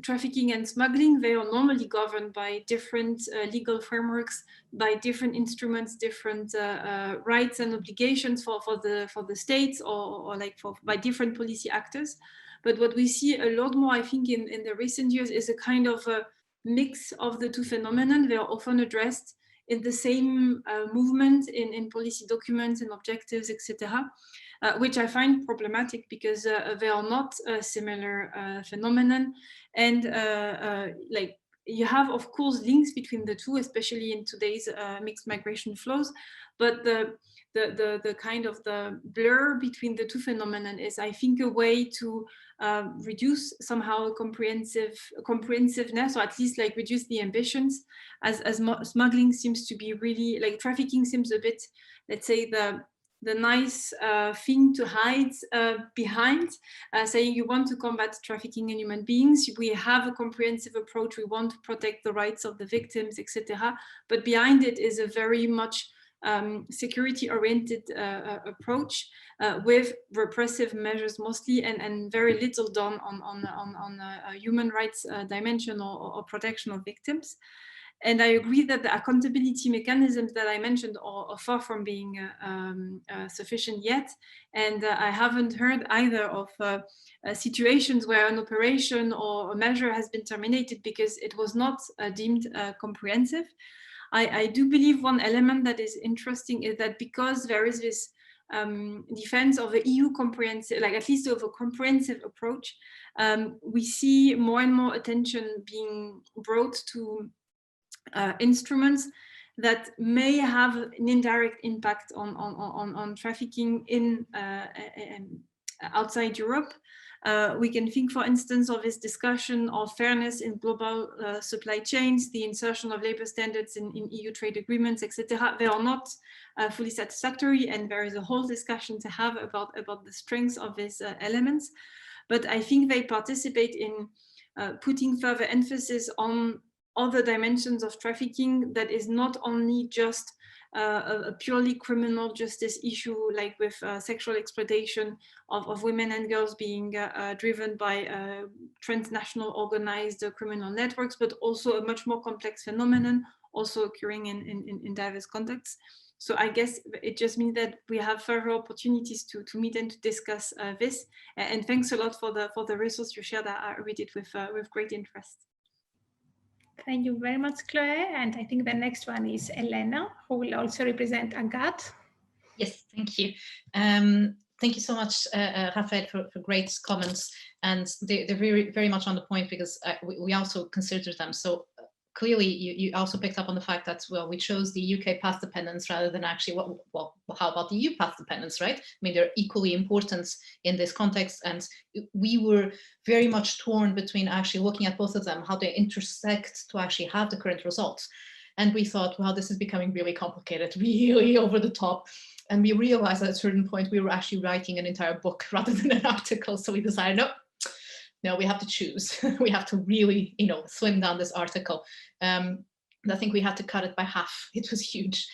trafficking and smuggling, they are normally governed by different legal frameworks, by different instruments, different rights and obligations for the states, or like by different policy actors. But what we see a lot more, I think, in the recent years is a kind of a mix of the two phenomena. They are often addressed in the same movement in policy documents and objectives, etc., which I find problematic because they are not a similar phenomenon. And like you have, of course, links between the two, especially in today's mixed migration flows. But the kind of the blur between the two phenomena is, I think, a way to reduce somehow comprehensiveness, or at least like reduce the ambitions, as smuggling seems to be really, like trafficking seems a bit, let's say, the nice thing to hide behind, saying you want to combat trafficking in human beings. We have a comprehensive approach. We want to protect the rights of the victims, etc. But behind it is a very much security-oriented approach with repressive measures mostly, and very little done on human rights dimension or protection of victims. And I agree that the accountability mechanisms that I mentioned are far from being sufficient yet. And I haven't heard either of situations where an operation or a measure has been terminated because it was not deemed comprehensive. I do believe one element that is interesting is that because there is this defense of the EU comprehensive, like at least of a comprehensive approach, we see more and more attention being brought to instruments that may have an indirect impact on trafficking in outside Europe. We can think, for instance, of this discussion of fairness in global supply chains, the insertion of labor standards in EU trade agreements, etc. They are not fully satisfactory, and there is a whole discussion to have about the strengths of these elements. But I think they participate in putting further emphasis on other dimensions of trafficking that is not only just a purely criminal justice issue, like with sexual exploitation of women and girls being driven by transnational organized criminal networks, but also a much more complex phenomenon also occurring in diverse contexts. So I guess it just means that we have further opportunities to meet and to discuss this. And thanks a lot for the resource you shared. I read it with great interest. Thank you very much, Chloé. And I think the next one is Helena, who will also represent Agathe. Yes, thank you. Thank you so much, Raphael, for great comments. And they're very, very much on the point, because we also consider them. So clearly, you also picked up on the fact that, well, we chose the UK path dependence rather than actually, well, how about the EU path dependence, right? I mean, they're equally important in this context. And we were very much torn between actually looking at both of them, how they intersect to actually have the current results. And we thought, well, this is becoming really complicated, really over the top. And we realized at a certain point, we were actually writing an entire book rather than an article. So we decided, no, we have to choose. We have to really, slim down this article. I think we had to cut it by half. It was huge.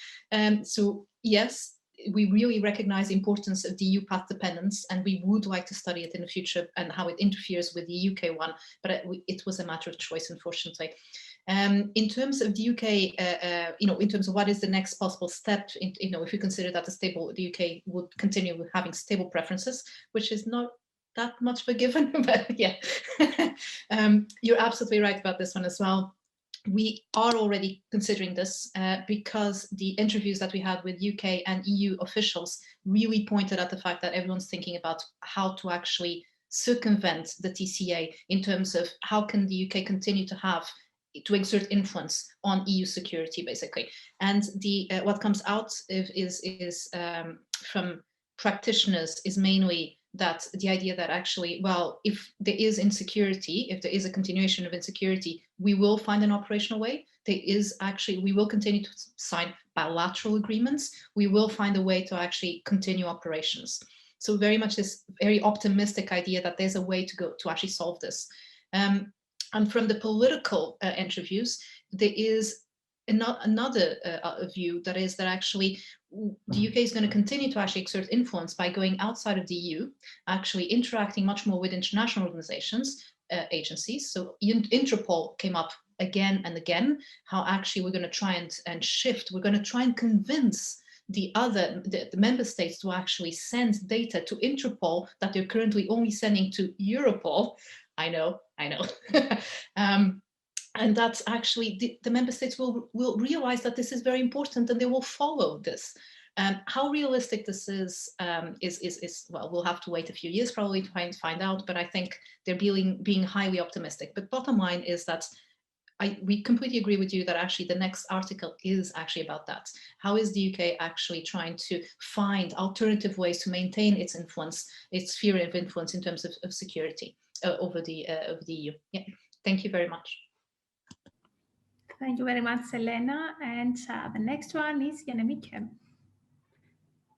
So yes, we really recognize the importance of the EU path dependence, and we would like to study it in the future and how it interferes with the UK one. But it was a matter of choice, unfortunately. In terms of the UK, in terms of what is the next possible step, if you consider that the UK would continue with having stable preferences, which is not that much of a given, but yeah, you're absolutely right about this one as well. We are already considering this because the interviews that we had with UK and EU officials really pointed at the fact that everyone's thinking about how to actually circumvent the TCA in terms of how can the UK continue to exert influence on EU security, basically. And what comes out is from practitioners is mainly that the idea that actually, well, if there is insecurity, if there is a continuation of insecurity, we will find an operational way. We will continue to sign bilateral agreements. We will find a way to actually continue operations. So very much this very optimistic idea that there's a way to go to actually solve this. And from the political interviews, there is another view that is that actually the UK is going to continue to actually exert influence by going outside of the EU, actually interacting much more with international organizations, agencies. So Interpol came up again and again, how actually we're going to try and shift, we're going to try and convince the member states to actually send data to Interpol that they're currently only sending to Europol. I know. And that's actually, the member states will realize that this is very important and they will follow this. How realistic this is, well, we'll have to wait a few years probably to find out, but I think they're being highly optimistic. But bottom line is that we completely agree with you that actually the next article is actually about that. How is the UK actually trying to find alternative ways to maintain its influence, its sphere of influence in terms of security over the EU? Yeah, thank you very much. Thank you very much, Helena. And the next one is Jannemieke.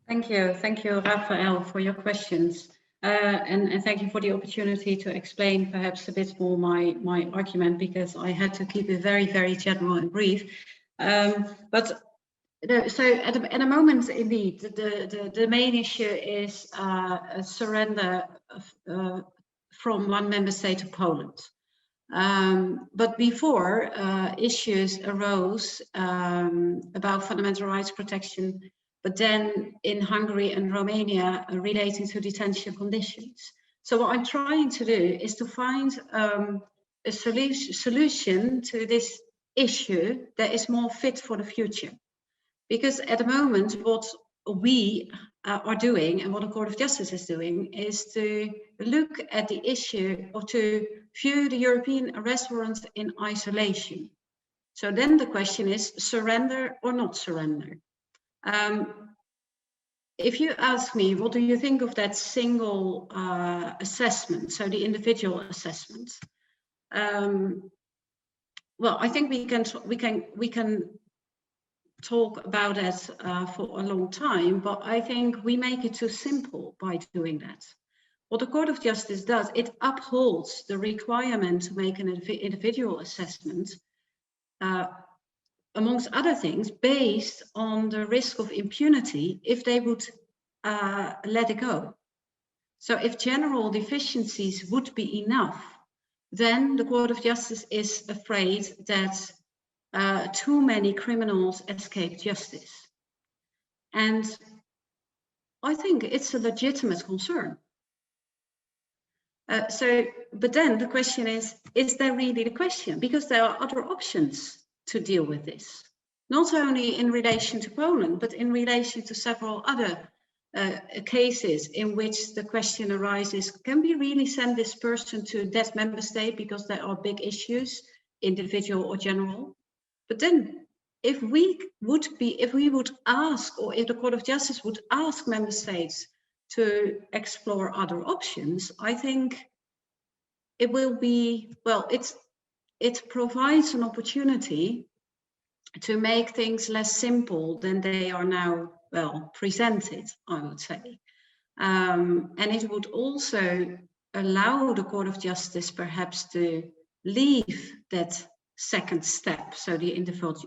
Thank you, Raphael, for your questions. And thank you for the opportunity to explain perhaps a bit more my argument, because I had to keep it very, very general and brief. So at the moment, indeed, the main issue is a surrender from one member state to Poland. But before, issues arose about fundamental rights protection, but then in Hungary and Romania relating to detention conditions. So what I'm trying to do is to find a solution to this issue that is more fit for the future. Because at the moment, what we are doing and what the Court of Justice is doing is to look at the issue or to view the European arrest warrant in isolation. So then the question is surrender or not surrender. If you ask me, what do you think of that single assessment, so the individual assessment? Well, I think we can talk about it for a long time, but I think we make it too simple by doing that. What the Court of Justice does, it upholds the requirement to make an individual assessment, amongst other things, based on the risk of impunity if they would let it go. So if general deficiencies would be enough, then the Court of Justice is afraid that too many criminals escape justice. And I think it's a legitimate concern. But then the question is there really the question? Because there are other options to deal with this, not only in relation to Poland, but in relation to several other cases in which the question arises, can we really send this person to that member state because there are big issues, individual or general? But then if we would ask, or if the Court of Justice would ask member states to explore other options, I think it will be, well, it provides an opportunity to make things less simple than they are now, well, presented, I would say. And it would also allow the Court of Justice perhaps to leave that second step, so the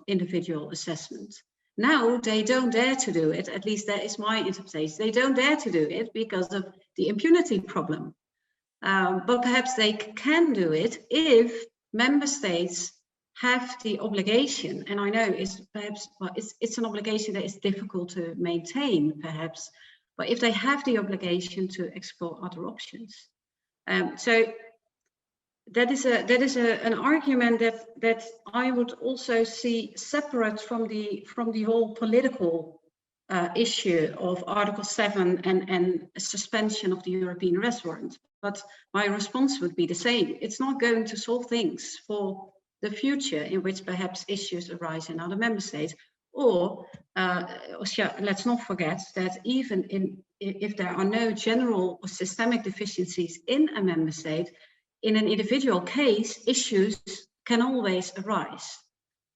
individual assessment. Now they don't dare to do it, at least that is my interpretation. They don't dare to do it because of the impunity problem. But perhaps they can do it if member states have the obligation, and I know it's perhaps, well, it's an obligation that is difficult to maintain perhaps, but if they have the obligation to explore other options. So that is an argument that I would also see separate from the whole political issue of Article 7 and suspension of the European arrest warrant. But my response would be the same. It's not going to solve things for the future in which perhaps issues arise in other member states. Or let's not forget that even if there are no general or systemic deficiencies in a member state, in an individual case, issues can always arise.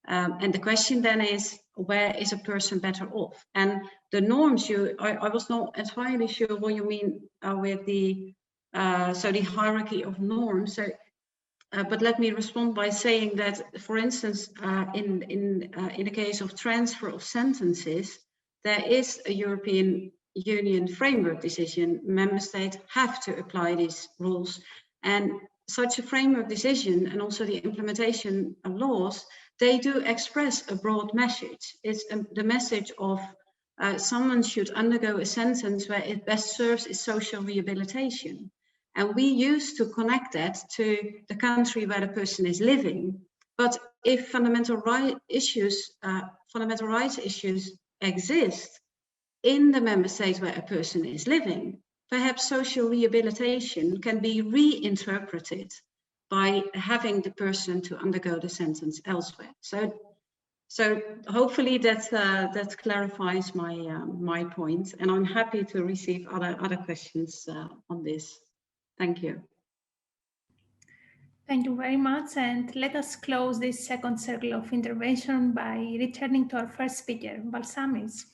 And the question then is, where is a person better off? And the norms, I was not entirely sure what you mean with the hierarchy of norms. So, but let me respond by saying that, for instance, in the case of transfer of sentences, there is a European Union framework decision. Member states have to apply these rules, and such a framework decision and also the implementation of laws, they do express a broad message. It's the message of someone should undergo a sentence where it best serves its social rehabilitation. And we used to connect that to the country where the person is living. But if fundamental rights issues exist in the member state where a person is living, perhaps social rehabilitation can be reinterpreted by having the person to undergo the sentence elsewhere. So hopefully that clarifies my point, and I'm happy to receive other questions on this. Thank you. Thank you very much, and let us close this second circle of intervention by returning to our first speaker, Valsamis.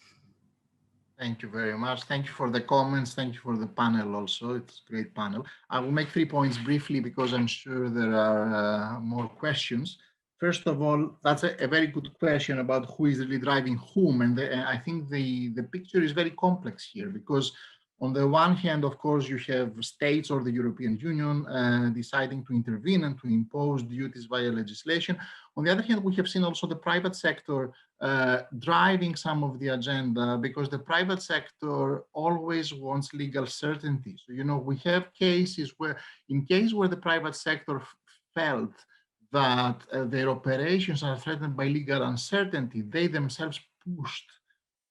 Thank you very much. Thank you for the comments. Thank you for the panel also. It's a great panel. I will make 3 points briefly because I'm sure there are more questions. First of all, that's a very good question about who is really driving whom. And I think the picture is very complex here because on the one hand, of course, you have states or the European Union deciding to intervene and to impose duties via legislation. On the other hand, we have seen also the private sector driving some of the agenda because the private sector always wants legal certainty. So, you know, we have cases where, in case where the private sector felt that their operations are threatened by legal uncertainty, they themselves pushed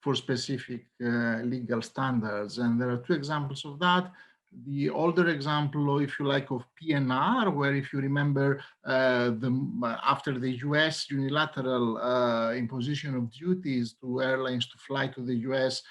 for specific legal standards. And there are 2 examples of that. The older example, if you like, of PNR, where if you remember after the US unilateral imposition of duties to airlines to fly to the US,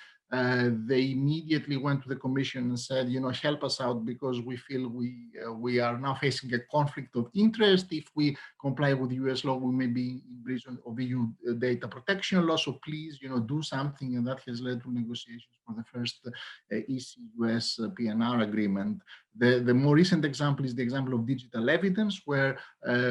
they immediately went to the Commission and said, you know, help us out because we feel we are now facing a conflict of interest. If we comply with US law, we may be in breach of EU data protection law. So please, you know, do something. And that has led to negotiations for the first EC-US PNR agreement. The more recent example is the example of digital evidence, where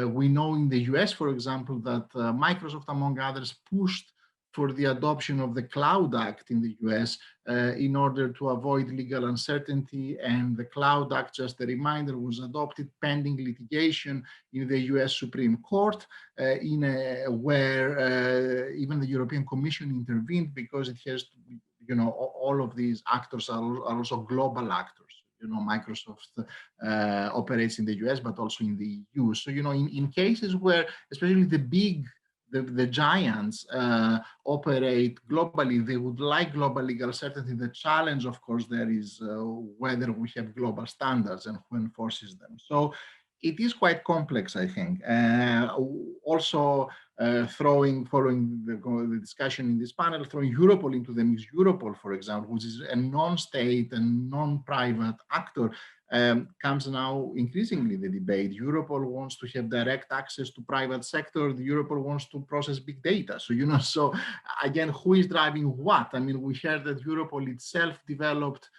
we know in the US, for example, that Microsoft, among others, pushed for the adoption of the Cloud Act in the US in order to avoid legal uncertainty. And the Cloud Act, just a reminder, was adopted pending litigation in the US Supreme Court where even the European Commission intervened because it has to be, you know, all of these actors are also global actors. You know, Microsoft operates in the US, but also in the EU. So, you know, in cases where, especially the giants operate globally, they would like global legal certainty. The challenge, of course, there is whether we have global standards and who enforces them. So it is quite complex, I think. Also, following the discussion in this panel, throwing Europol into the mix, Europol, for example, which is a non-state and non-private actor, comes now increasingly the debate. Europol wants to have direct access to private sector. The Europol wants to process big data. So, you know, so again, who is driving what? I mean, we heard that Europol itself developed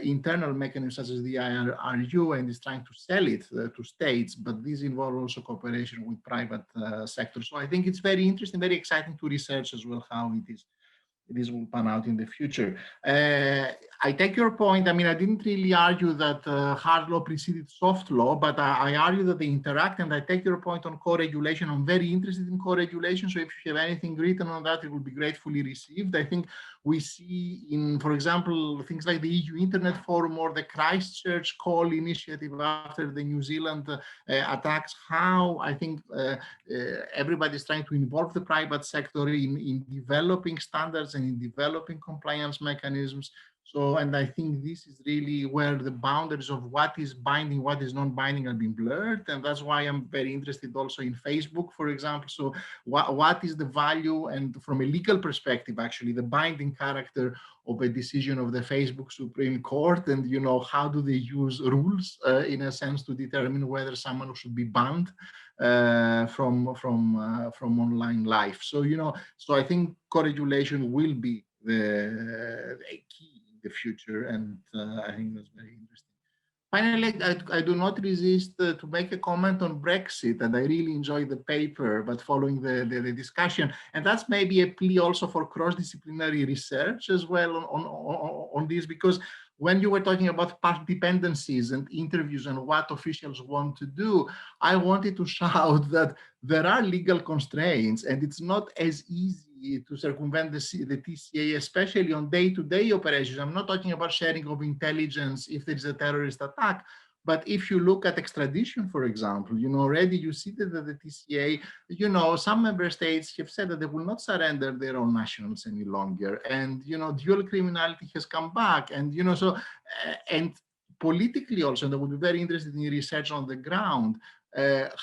internal mechanisms such as the IRU and is trying to sell it to states, but these involve also cooperation with private sector. So I think it's very interesting, very exciting to research as well how this will pan out in the future. I take your point. I mean, I didn't really argue that hard law preceded soft law, but I argue that they interact, and I take your point on co-regulation. I'm very interested in co-regulation, so if you have anything written on that, it will be gratefully received. I think we see in, for example, things like the EU Internet Forum or the Christchurch Call initiative after the New Zealand attacks, how I think everybody's trying to involve the private sector in developing standards and in developing compliance mechanisms. So, and I think this is really where the boundaries of what is binding, what is non-binding have been blurred. And that's why I'm very interested also in Facebook, for example. So what is the value, and from a legal perspective, actually, the binding character of a decision of the Facebook Supreme Court, and, you know, how do they use rules in a sense to determine whether someone should be banned from online life. So, you know, so I think co-regulation will be the key in the future, and I think that's very interesting. Finally, I do not resist to make a comment on Brexit, and I really enjoyed the paper, but following the discussion, and that's maybe a plea also for cross-disciplinary research as well on this, because when you were talking about past dependencies and interviews and what officials want to do, I wanted to shout that there are legal constraints, and it's not as easy to circumvent the TCA, especially on day-to-day operations. I'm not talking about sharing of intelligence if there is a terrorist attack, but if you look at extradition, for example, you know, already you see that the TCA, you know, some member states have said that they will not surrender their own nationals any longer. And, you know, dual criminality has come back. And, you know, so, and politically also, and I would be very interested in research on the ground,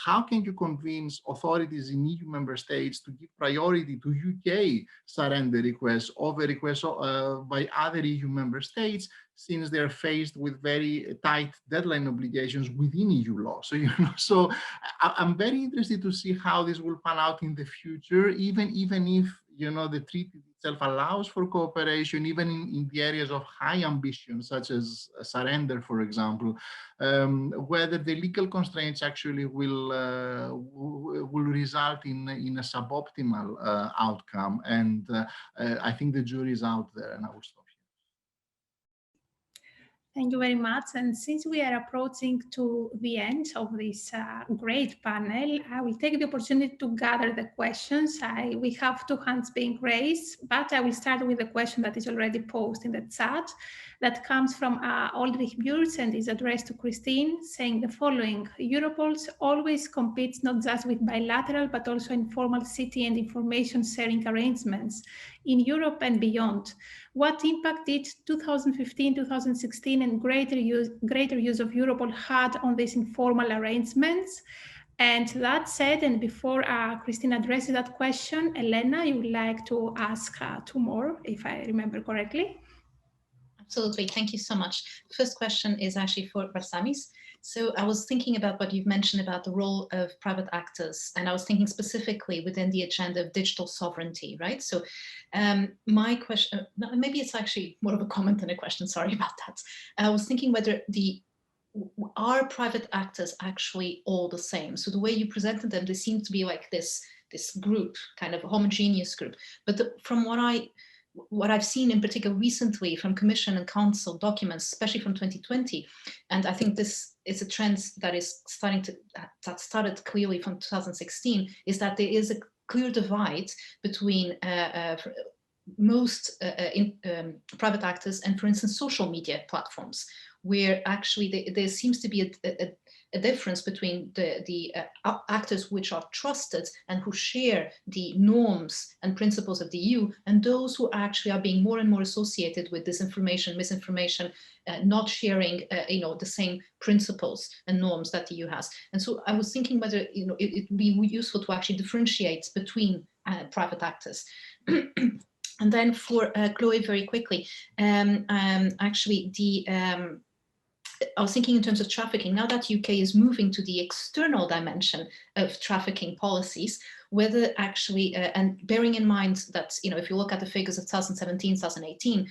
how can you convince authorities in EU member states to give priority to UK surrender requests over requests by other EU member states, since they're faced with very tight deadline obligations within EU law? So, so I'm very interested to see how this will pan out in the future, even if, the treaty itself allows for cooperation, even in the areas of high ambition, such as surrender, for example, whether the legal constraints actually will result in a suboptimal outcome. And I think the jury is out there, and I will stop. Thank you very much. And since we are approaching to the end of this great panel, I will take the opportunity to gather the questions. We have 2 hands being raised, but I will start with the question that is already posed in the chat, that comes from Ulrich Bürz and is addressed to Christine, saying the following: Europol always competes not just with bilateral, but also informal city and information sharing arrangements in Europe and beyond. What impact did 2015, 2016 and greater use of Europol had on these informal arrangements? And that said, and before Christina addresses that question, Helena, you would like to ask 2 more, if I remember correctly. Absolutely, thank you so much. The first question is actually for Valsamis. So I was thinking about what you've mentioned about the role of private actors, and I was thinking specifically within the agenda of digital sovereignty, right? So my question, maybe it's actually more of a comment than a question, sorry about that. I was thinking whether are private actors actually all the same? So the way you presented them, they seem to be like this group, kind of a homogeneous group. But from what I've seen in particular recently from Commission and Council documents, especially from 2020, and I think this is a trend that is that started clearly from 2016, is that there is a clear divide between most private actors and, for instance, social media platforms, where actually there seems to be a difference between the actors which are trusted and who share the norms and principles of the EU, and those who actually are being more and more associated with disinformation, misinformation, not sharing the same principles and norms that the EU has. And so I was thinking whether it would be useful to actually differentiate between private actors. And then for Chloé, very quickly, actually I was thinking in terms of trafficking, now that UK is moving to the external dimension of trafficking policies, whether actually, and bearing in mind that, if you look at the figures of 2017, 2018,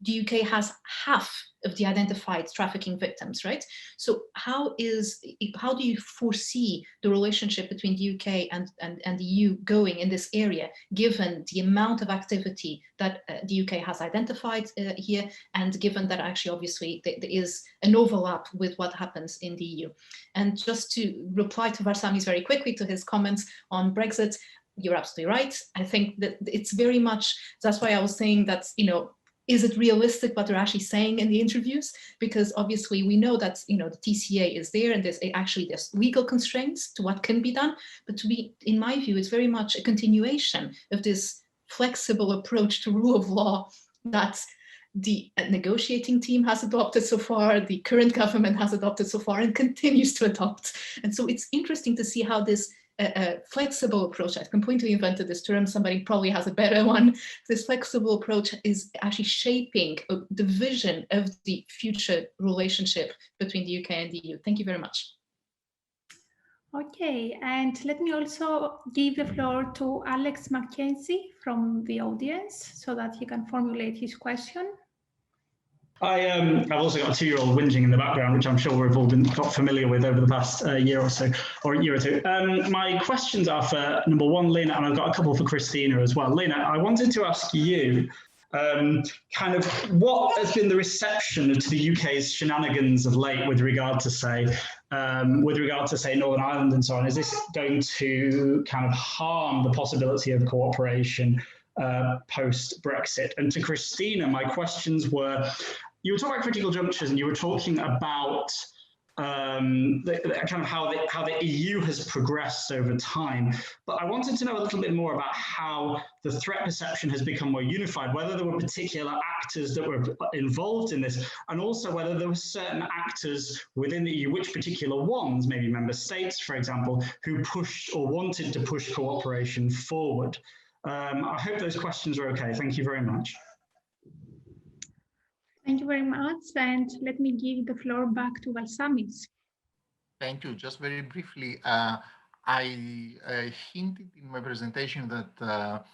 the UK has half of the identified trafficking victims, right? So how do you foresee the relationship between the UK and the EU going in this area, given the amount of activity that the UK has identified here, and given that actually obviously there is an overlap with what happens in the EU? And just to reply to Valsamis very quickly to his comments on Brexit, you're absolutely right. I think that it's very much, that's why I was saying that, is it realistic what they're actually saying in the interviews? Because obviously we know that the TCA is there, and there's legal constraints to what can be done. But in my view, it's very much a continuation of this flexible approach to rule of law that the negotiating team has adopted so far, the current government has adopted so far, and continues to adopt. And so it's interesting to see how this flexible approach, I've completely invented this term, somebody probably has a better one. This flexible approach is actually shaping the vision of the future relationship between the UK and the EU. Thank you very much. Okay, and let me also give the floor to Alex Mackenzie from the audience so that he can formulate his question. I've also got a 2-year-old whinging in the background, which I'm sure we've all got familiar with over the past year or so, or a year or two. My questions are for number 1, Lena, and I've got a couple for Christina as well. Lena, I wanted to ask you kind of what has been the reception to the UK's shenanigans of late with regard to say Northern Ireland and so on? Is this going to kind of harm the possibility of cooperation post-Brexit? And to Christina, my questions were, you were talking about critical junctures, and you were talking about kind of how the EU has progressed over time. But I wanted to know a little bit more about how the threat perception has become more unified, whether there were particular actors that were involved in this, and also whether there were certain actors within the EU, which particular ones, maybe member states, for example, who pushed or wanted to push cooperation forward. I hope those questions are okay. Thank you very much. Thank you very much. And let me give the floor back to Valsamis. Thank you. Just very briefly, I hinted in my presentation that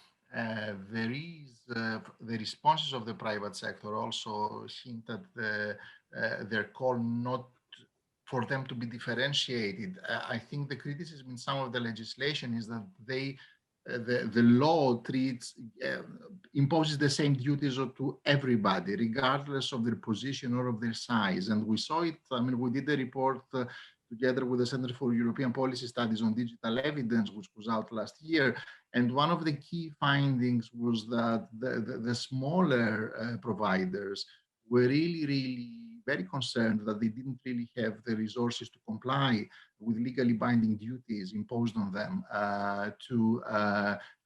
there is the responses of the private sector also hint at their call not for them to be differentiated. I think the criticism in some of the legislation is that the law treats, imposes the same duties to everybody, regardless of their position or of their size. And we saw it, I mean, we did a report together with the Center for European Policy Studies on Digital Evidence, which was out last year. And one of the key findings was that the smaller providers were really very concerned that they didn't really have the resources to comply with legally binding duties imposed on them to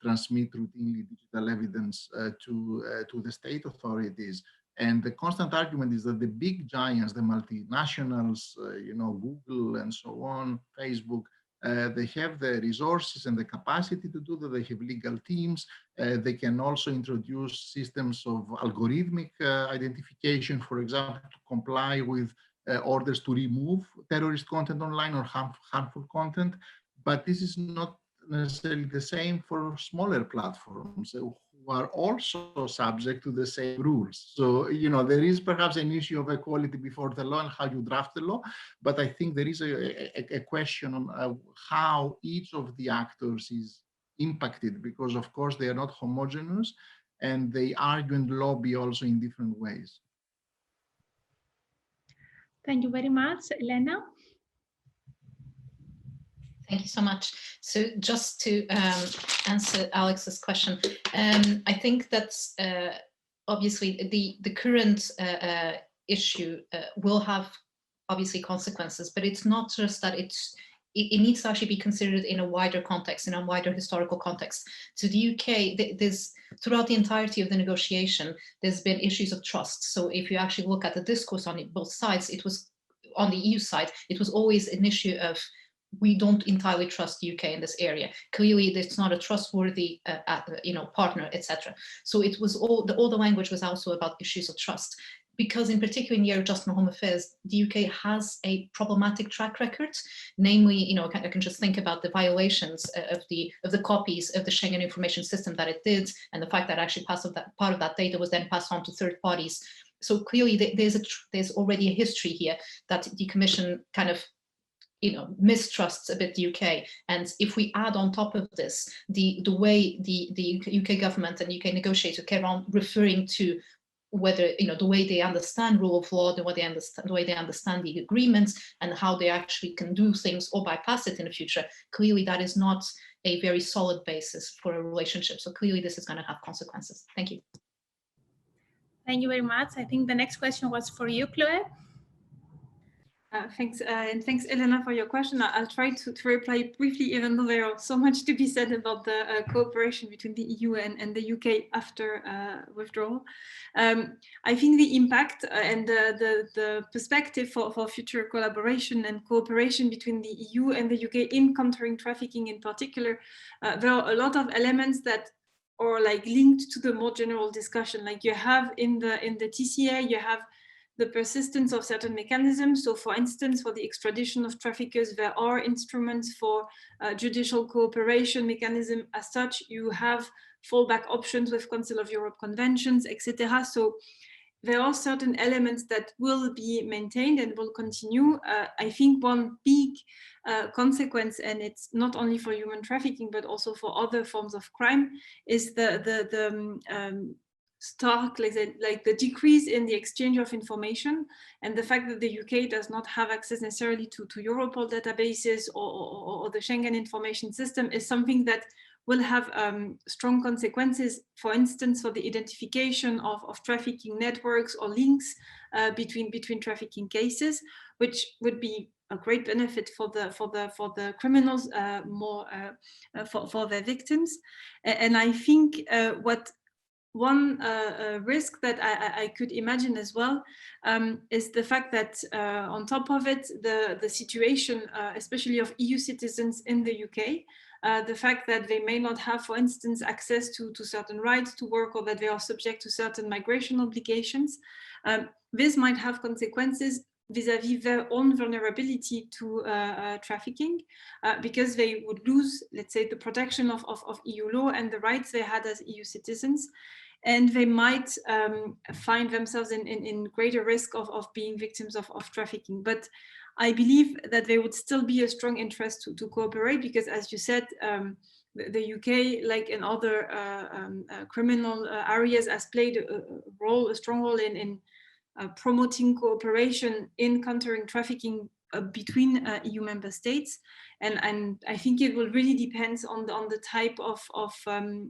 transmit routinely digital evidence to the state authorities. And the constant argument is that the big giants, the multinationals, Google and so on, Facebook, they have the resources and the capacity to do that. They have legal teams. They can also introduce systems of algorithmic identification, for example, to comply with orders to remove terrorist content online or harmful content. But this is not necessarily the same for smaller platforms who are also subject to the same rules. So, there is perhaps an issue of equality before the law and how you draft the law, but I think there is a question on how each of the actors is impacted, because of course they are not homogeneous and they argue and lobby also in different ways. Thank you very much. Helena? Thank you so much. So just to answer Alex's question, I think that's obviously the current issue will have obviously consequences, but it's not just that it needs to actually be considered in a wider context, in a wider historical context. To the UK, there's throughout the entirety of the negotiation, there's been issues of trust. So if you actually look at the discourse on both sides, it was on the EU side, it was always an issue of we don't entirely trust the UK in this area. Clearly, it's not a trustworthy, partner, etc. So it was all the language was also about issues of trust, because in particular in the area of justice and home affairs, the UK has a problematic track record. Namely, I can just think about the violations of the copies of the Schengen information system that it did, and the fact that actually part of that data was then passed on to third parties. So clearly, there's already a history here that the Commission kind of mistrusts a bit the UK. And if we add on top of this the way the UK government and UK negotiators carry on referring to whether the way they understand rule of law, the way they understand the agreements, and how they actually can do things or bypass it in the future, clearly that is not a very solid basis for a relationship. So clearly this is going to have consequences. Thank you. Thank you very much. I think the next question was for you, Chloé. Thanks, and thanks, Helena, for your question. I'll try to reply briefly, even though there are so much to be said about the cooperation between the EU and the UK after withdrawal. I think the impact and the perspective for future collaboration and cooperation between the EU and the UK in countering trafficking in particular, there are a lot of elements that are linked to the more general discussion. Like you have in the TCA, you have the persistence of certain mechanisms. So for instance, for the extradition of traffickers, there are instruments for judicial cooperation mechanism. As such, you have fallback options with Council of Europe conventions, etc. So there are certain elements that will be maintained and will continue. I think one big consequence, and it's not only for human trafficking, but also for other forms of crime, is the stark, like the decrease in the exchange of information, and the fact that the UK does not have access necessarily to Europol databases or the Schengen information system is something that will have strong consequences, for instance, for the identification of trafficking networks or links between trafficking cases, which would be a great benefit for the criminals, more for their victims. And I think what one risk that I could imagine as well is the fact that on top of it, the situation, especially of EU citizens in the UK, the fact that they may not have, for instance, access to certain rights to work, or that they are subject to certain migration obligations, this might have consequences vis-à-vis their own vulnerability to trafficking, because they would lose, let's say, the protection of EU law and the rights they had as EU citizens. And they might find themselves in greater risk of being victims of trafficking. But I believe that there would still be a strong interest to cooperate, because, as you said, the UK, like in other criminal areas, has played a strong role in promoting cooperation in countering trafficking between EU member states. And I think it will really depend on the type of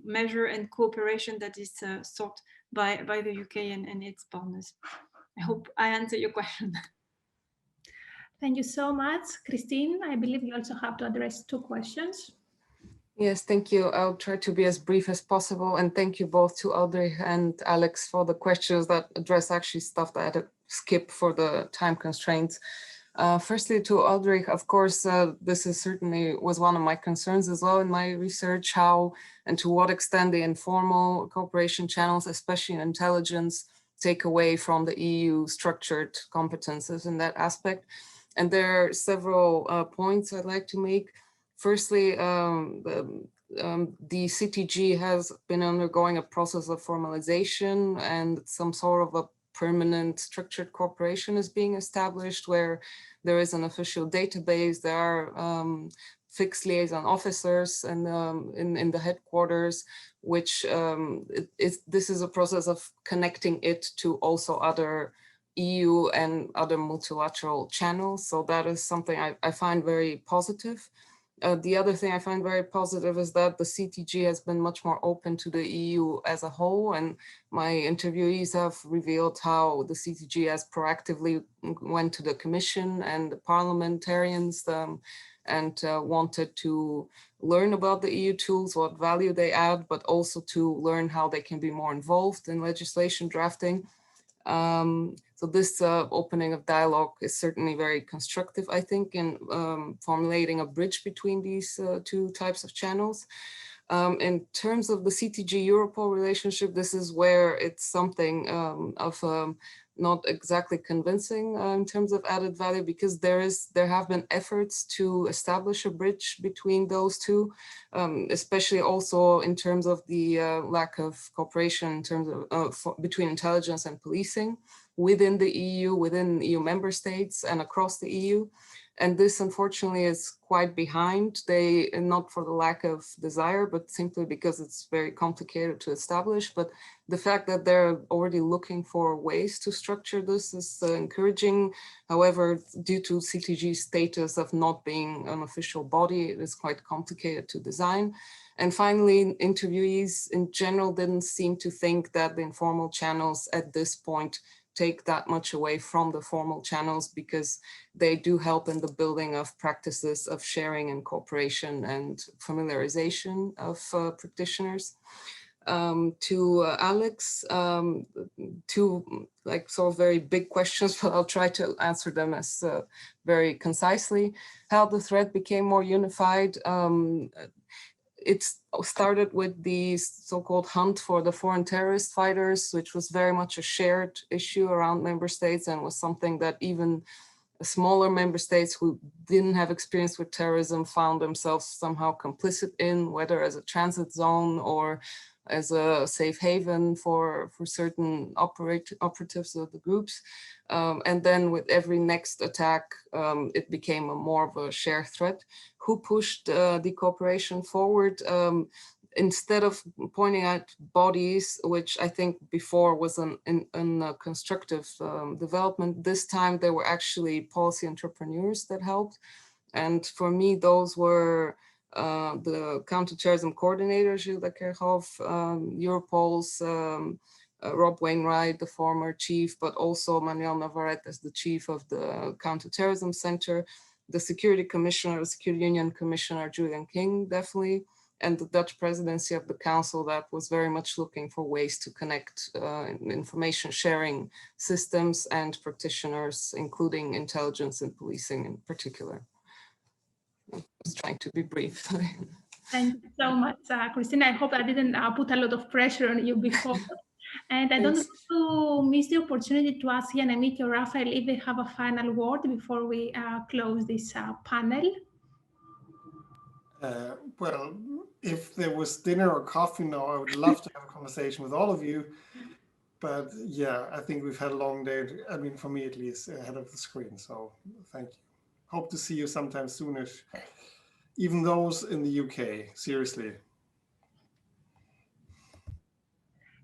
measure and cooperation that is sought by the UK and its partners. I hope I answer your question. Thank you so much, Christine. I believe you also have to address 2 questions. Yes, thank you. I'll try to be as brief as possible. And thank you both to Audrey and Alex for the questions that address actually stuff that I had to skip for the time constraints. Firstly, to Audrey, of course, this is certainly was one of my concerns as well in my research, how and to what extent the informal cooperation channels, especially in intelligence, take away from the EU structured competences in that aspect. And there are several points I'd like to make. Firstly, the CTG has been undergoing a process of formalization, and some sort of a permanent structured cooperation is being established, where there is an official database, there are fixed liaison officers and in the headquarters, which this is a process of connecting it to also other EU and other multilateral channels. So that is something I find very positive. The other thing I find very positive is that the CTG has been much more open to the EU as a whole, and my interviewees have revealed how the CTG has proactively went to the Commission and the parliamentarians and wanted to learn about the EU tools, what value they add, but also to learn how they can be more involved in legislation drafting. So this opening of dialogue is certainly very constructive, I think, in formulating a bridge between these 2 types of channels. In terms of the CTG-Europol relationship, this is where it's something of not exactly convincing in terms of added value, because there have been efforts to establish a bridge between those 2, especially also in terms of the lack of cooperation in terms of between intelligence and policing within the EU, within EU member states and across the EU. And this, unfortunately, is quite behind. Not for the lack of desire, but simply because it's very complicated to establish. But the fact that they're already looking for ways to structure this is encouraging. However, due to CTG's status of not being an official body, it is quite complicated to design. And finally, interviewees in general didn't seem to think that the informal channels at this point take that much away from the formal channels, because they do help in the building of practices of sharing and cooperation and familiarization of practitioners. To Alex, 2 like sort of very big questions, but I'll try to answer them as very concisely. How the threat became more unified. It started with the so-called hunt for the foreign terrorist fighters, which was very much a shared issue around member states, and was something that even smaller member states who didn't have experience with terrorism found themselves somehow complicit in, whether as a transit zone or as a safe haven for certain operatives of the groups. And then with every next attack, it became more of a shared threat. Who pushed the cooperation forward? Instead of pointing at bodies, which I think before was a constructive development, this time there were actually policy entrepreneurs that helped. And for me, those were the counterterrorism coordinator, Gilles de Kerkhoff, Europol's Rob Wainwright, the former chief, but also Manuel Navarrete as the chief of the Counterterrorism Center, the Security Commissioner, the Security Union Commissioner, Julian King, definitely, and the Dutch presidency of the council that was very much looking for ways to connect information sharing systems and practitioners, including intelligence and policing in particular. I was trying to be brief. Thank you so much, Christina. I hope I didn't put a lot of pressure on you before. And I don't want to miss the opportunity to ask Jannemieke or Raphael if they have a final word before we close this panel. Well, if there was dinner or coffee now, I would love to have a conversation with all of you. But yeah, I think we've had a long day. I mean, for me at least, ahead of the screen. So thank you. Hope to see you sometime soonish. Even those in the UK, seriously.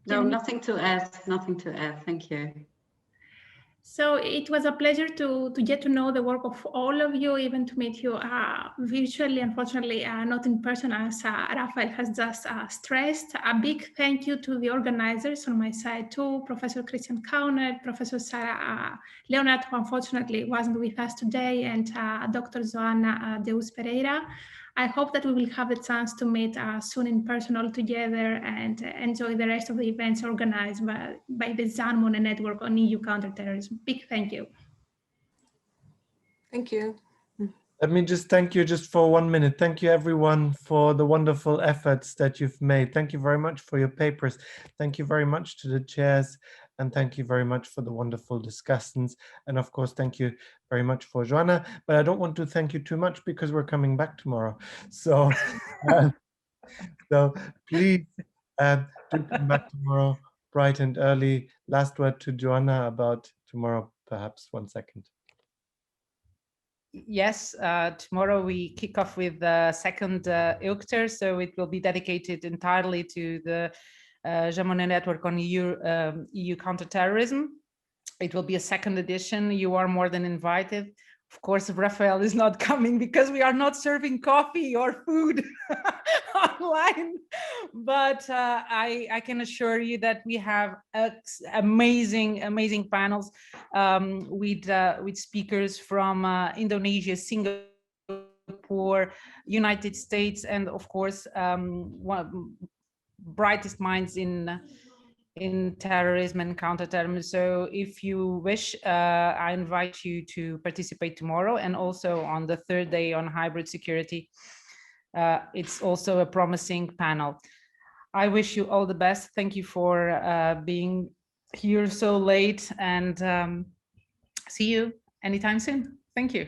No, nothing to add, nothing to add. Thank you. So it was a pleasure to get to know the work of all of you, even to meet you virtually, unfortunately, not in person, as Raphael has just stressed. A big thank you to the organizers on my side too, Professor Christian Kauner, Professor Sarah Leonard, who unfortunately wasn't with us today, and Dr. Joana Deus Pereira. I hope that we will have the chance to meet soon in person all together and enjoy the rest of the events organized by the Zanmone Network on EU counterterrorism. Big thank you. Thank you. Let me just thank you just for 1 minute. Thank you everyone for the wonderful efforts that you've made. Thank you very much for your papers. Thank you very much to the chairs. And thank you very much for the wonderful discussants. And of course, thank you very much for Joanna. But I don't want to thank you too much because we're coming back tomorrow. So, so please do come back tomorrow bright and early. Last word to Joanna about tomorrow, perhaps 1 second. Yes, tomorrow we kick off with the second Ouwerkerk, so it will be dedicated entirely to the Jannemieke Network on EU counterterrorism. It will be a second edition. You are more than invited. Of course, Raphael is not coming because we are not serving coffee or food online. But I can assure you that we have amazing panels with speakers from Indonesia, Singapore, United States, and of course, brightest minds in terrorism and counterterrorism. So if you wish, I invite you to participate tomorrow and also on the third day on hybrid security. It's also a promising panel. I wish you all the best. Thank you for being here so late, and see you anytime soon. Thank you.